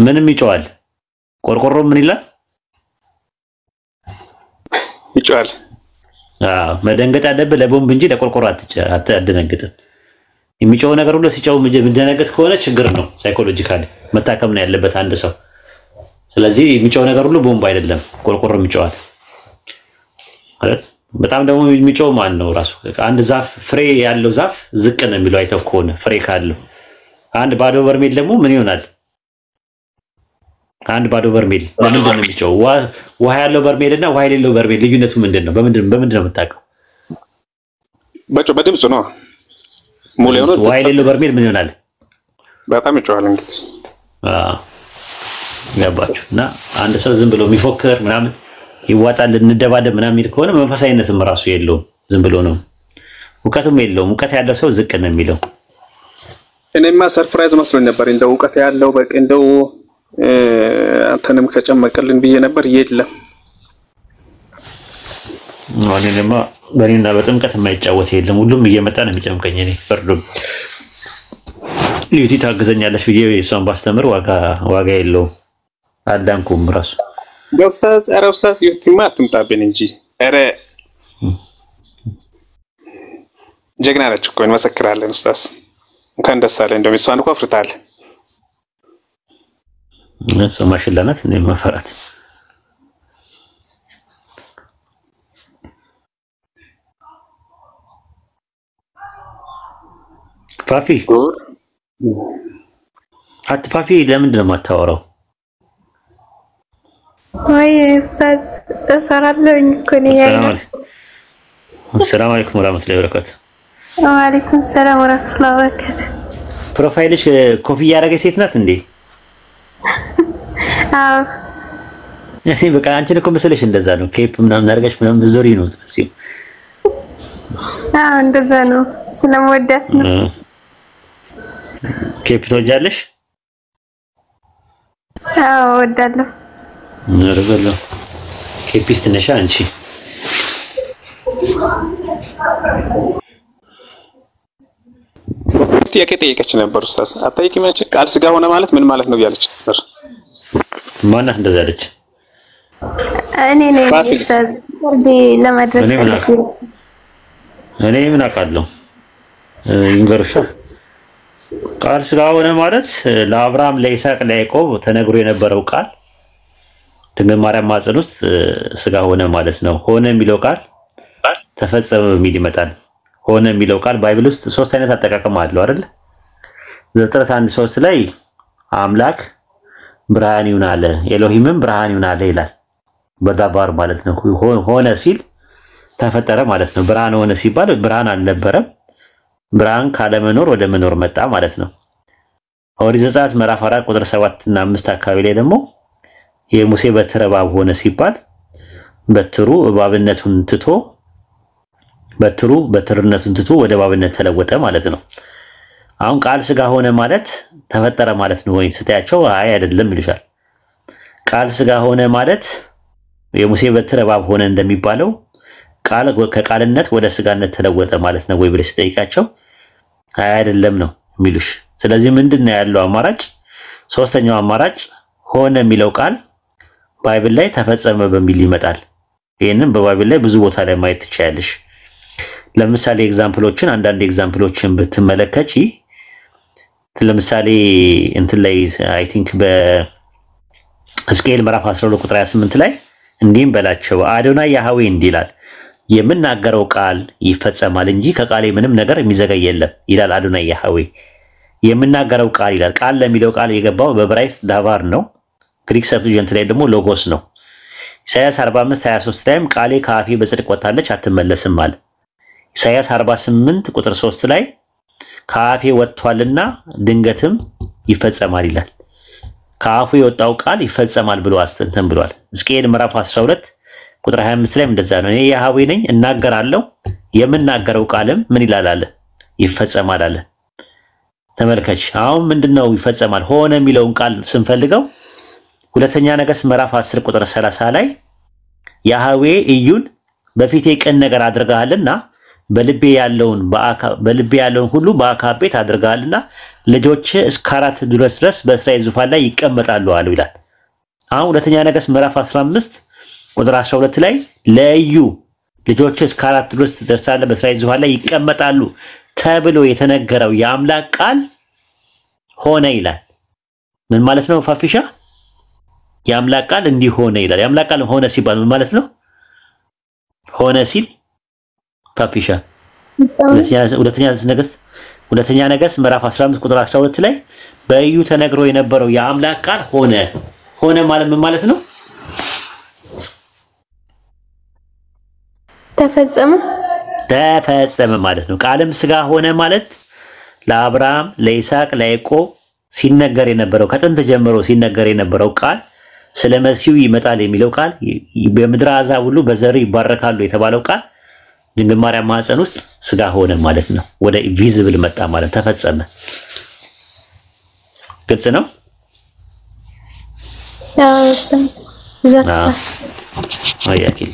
ምንም ይጮሃል። ቆርቆሮ ምን ይላል? ይጮሃል። መደንገጥ ያለብህ ለቦምብ እንጂ ለቆርቆሮ አትደነግጥም። የሚጮህ ነገር ሁሉ ሲጮህ ምንደነገጥ ከሆነ ችግር ነው። ሳይኮሎጂካሊ መታከም ነው ያለበት አንድ ሰው። ስለዚህ የሚጮህ ነገር ሁሉ ቦምብ አይደለም፣ ቆርቆሮ ይጮሃል አይደል? በጣም ደግሞ የሚጮህ ማን ነው ራሱ? አንድ ዛፍ ፍሬ ያለው ዛፍ ዝቅ ነው የሚለው አይተው ከሆነ ፍሬ ካለው። አንድ ባዶ በርሜል ደግሞ ምን ይሆናል? አንድ ባዶ በርሜል ለምንድን ነው የሚጮህ? ውሃ ያለው በርሜልና ውሃ የሌለው በርሜል ልዩነቱ ምንድነው? በምንድን ነው የምታውቀው? በድምፁ ነው። ሙሉ ነው። ውሃ የሌለው በርሜል ምን ይሆናል? በጣም ይጮሃል እንግዲህ። ያባችሁና አንድ ሰው ዝም ብሎ የሚፎክር ምናምን ይዋጣል እንደባደብ ምናምን የሚል ከሆነ መንፈሳዊነትም ራሱ የለውም። ዝም ብሎ ነው። እውቀቱም የለውም። እውቀት ያለው ሰው ዝቅ ነው የሚለው። እኔማ ሰርፕራይዝ መስሎኝ ነበር። እንደው እውቀት ያለው በቃ እንደው አንተንም ከጨመቀልን ብዬ ነበር። የለም ወኔማ በእኔና በጥምቀት የማይጫወት የለም። ሁሉም እየመጣ ነው የሚጨምቀኝ። እኔ ፈርዶም ዩቲ ታገዘኛለሽ ብዬ እሷን ባስተምር ዋጋ የለውም። አዳንኩም ራሱ ኡስታዝ ዩቲማ አትምጣብን እንጂ ኧረ ጀግና ነች እኮ እንመሰክራለን። ኡስታዝ እንኳን ደስ አለ። እንደውም እሷን እኮ አፍርታል። እሷ ማሽላ ናት። እኔ መፈራት ፋፊ አትፋፊ ለምንድን ነው የማታወራው? ወይ ኡስታዝ እፈራለሁኝ እኮ ነው ያለው። ሰላም አለይኩም ወራህመቱላሂ ወበረካቱ። ወአለይኩም ሰላም ወራህመቱላሂ ወበረካቱ። ፕሮፋይልሽ ኮፍያ ያደረገች ሴት ናት እንዴ? አዎ እሺ በቃ አንቺን እኮ መሰለሽ እንደዛ ነው። ኬፕ ምናምን አድርገሽ ምናምን ዞሪ ነው ትመስይ። አዎ እንደዛ ነው። ስለምወዳት ነው። ኬፕ ትወጃለሽ? አዎ እወዳለሁ። ነርበለ ኬፒስት ነሽ አንቺ? ጥያቄ ጠየቀች ነበር ኡስታዝ። አጠይቂም አንቺ ቃል ስጋ ሆነ ማለት ምን ማለት ነው ያለች ነበር። ማናት እንደዛ አለች? እኔ ነኝ ኡስታዝ ወርዴ ለማድረግ እኔ ምን አውቃለሁ? ይንገርሻ ቃል ስጋ ሆነ ማለት ለአብርሃም ለይስሐቅ ለያዕቆብ ተነግሮ የነበረው ቃል ድንግል ማርያም ማፀን ውስጥ ስጋ ሆነ ማለት ነው። ሆነ የሚለው ቃል ተፈጸመ የሚል ይመጣል። ሆነ የሚለው ቃል ባይብል ውስጥ ሶስት አይነት አጠቃቀም አለው አይደል? ዘፍጥረት 1:3 ላይ አምላክ ብርሃን ይሁን አለ፣ ኤሎሂምም ብርሃን ይሁን አለ ይላል። በዛባር ማለት ነው። ሆነ ሲል ተፈጠረ ማለት ነው። ብርሃን ሆነ ሲባል ብርሃን አልነበረም። ብርሃን ካለመኖር ወደ መኖር መጣ ማለት ነው። ኦሪት ዘጸአት ምዕራፍ 4 ቁጥር 7 እና 5 አካባቢ ላይ ደግሞ የሙሴ በትረ እባብ ሆነ ሲባል በትሩ እባብነቱን ትቶ በትርነቱን ትቶ ወደ እባብነት ተለወጠ ማለት ነው። አሁን ቃል ስጋ ሆነ ማለት ተፈጠረ ማለት ነው ወይ ስታያቸው አይ አይደለም ይሉሻል። ቃል ስጋ ሆነ ማለት የሙሴ በትር እባብ ሆነ እንደሚባለው ቃል ከቃልነት ወደ ስጋነት ተለወጠ ማለት ነው ወይ ብለሽ ጠይቃቸው አይደለም ነው የሚሉሽ። ስለዚህ ምንድነው ያለው አማራጭ? ሶስተኛው አማራጭ ሆነ የሚለው ቃል ባይብል ላይ ተፈጸመ በሚል ይመጣል። ይሄንን በባይብል ላይ ብዙ ቦታ ላይ ማየት ትችያለሽ። ለምሳሌ ኤግዛምፕሎችን አንዳንድ ኤግዛምፕሎችን ብትመለከቺ ለምሳሌ እንትን ላይ አይ ቲንክ በሕዝቅኤል ምዕራፍ 12 ቁጥር 28 ላይ እንዲህም በላቸው አዶናይ ያህዌ እንዲላል የምናገረው ቃል ይፈጸማል እንጂ ከቃሌ ምንም ነገር የሚዘገይ የለም ይላል አዶናይ ያህዌ። የምናገረው ቃል ይላል። ቃል ለሚለው ቃል የገባው በዕብራይስጥ ዳቫር ነው። ግሪክ ሰብስቲዩሽንት ላይ ደግሞ ሎጎስ ነው። ኢሳይያስ 45:23 ላይም ቃሌ ከአፌ በጽድቅ ወጣለች አትመለስም አለ። ኢሳይያስ 48 ቁጥር 3 ላይ ከአፌ ወጥቷልና ድንገትም ይፈጸማል ይላል። ከአፉ የወጣው ቃል ይፈጸማል ብሎ አስተንተን ብሏል። ሕዝቅኤል ምዕራፍ 12 ቁጥር 25 ላይ እንደዛ ነው። እኔ ያህዌ ነኝ እናገራለሁ የምናገረው ቃልም ምን ይላል አለ ይፈጸማል አለ። ተመልከች አሁን ምንድነው ይፈጸማል ሆነ የሚለውን ቃል ስንፈልገው ሁለተኛ ነገሥት ምዕራፍ 10 ቁጥር 30 ላይ ያህዌ ኢዩን በፊቴ ቅን ነገር አድርገሃልና በልቤ ያለውን ሁሉ በአካብ ቤት አድርገሃልና ልጆች እስከ 4 ድረስ በእስራኤል ዙፋን ላይ ይቀመጣሉ አለው ይላል። አሁን ሁለተኛ ነገሥት ምዕራፍ 15 ቁጥር 12 ላይ ለኢዩ ልጆች እስከ 4 ድረስ በእስራኤል ዙፋን ላይ ይቀመጣሉ ተብሎ የተነገረው የአምላክ ቃል ሆነ ይላል። ምን ማለት ነው ፋፊሻ? የአምላክ ቃል እንዲህ ሆነ ይላል። የአምላክ ቃል ሆነ ሲባል ምን ማለት ነው? ሆነ ሲል ፋፊሻ ሁለተኛ ነገሥት ምዕራፍ 15 ቁጥር 12 ላይ በኢዩ ተነግሮ የነበረው የአምላክ ቃል ሆነ ማለት ምን ማለት ነው? ተፈጸመ ማለት ነው። ቃልም ስጋ ሆነ ማለት ለአብርሃም ለይስሐቅ ለያዕቆብ ሲነገር የነበረው ከጥንት ጀምሮ ሲነገር የነበረው ቃል ስለ መሲሁ ይመጣል የሚለው ቃል በምድር አሕዛብ ሁሉ በዘር ይባረካሉ የተባለው ቃል ድንግል ማርያም ማህፀን ውስጥ ስጋ ሆነ ማለት ነው። ወደ ቪዚብል መጣ ማለት ተፈጸመ። ግልጽ ነው? አዎ ኡስታዝ። አያኪል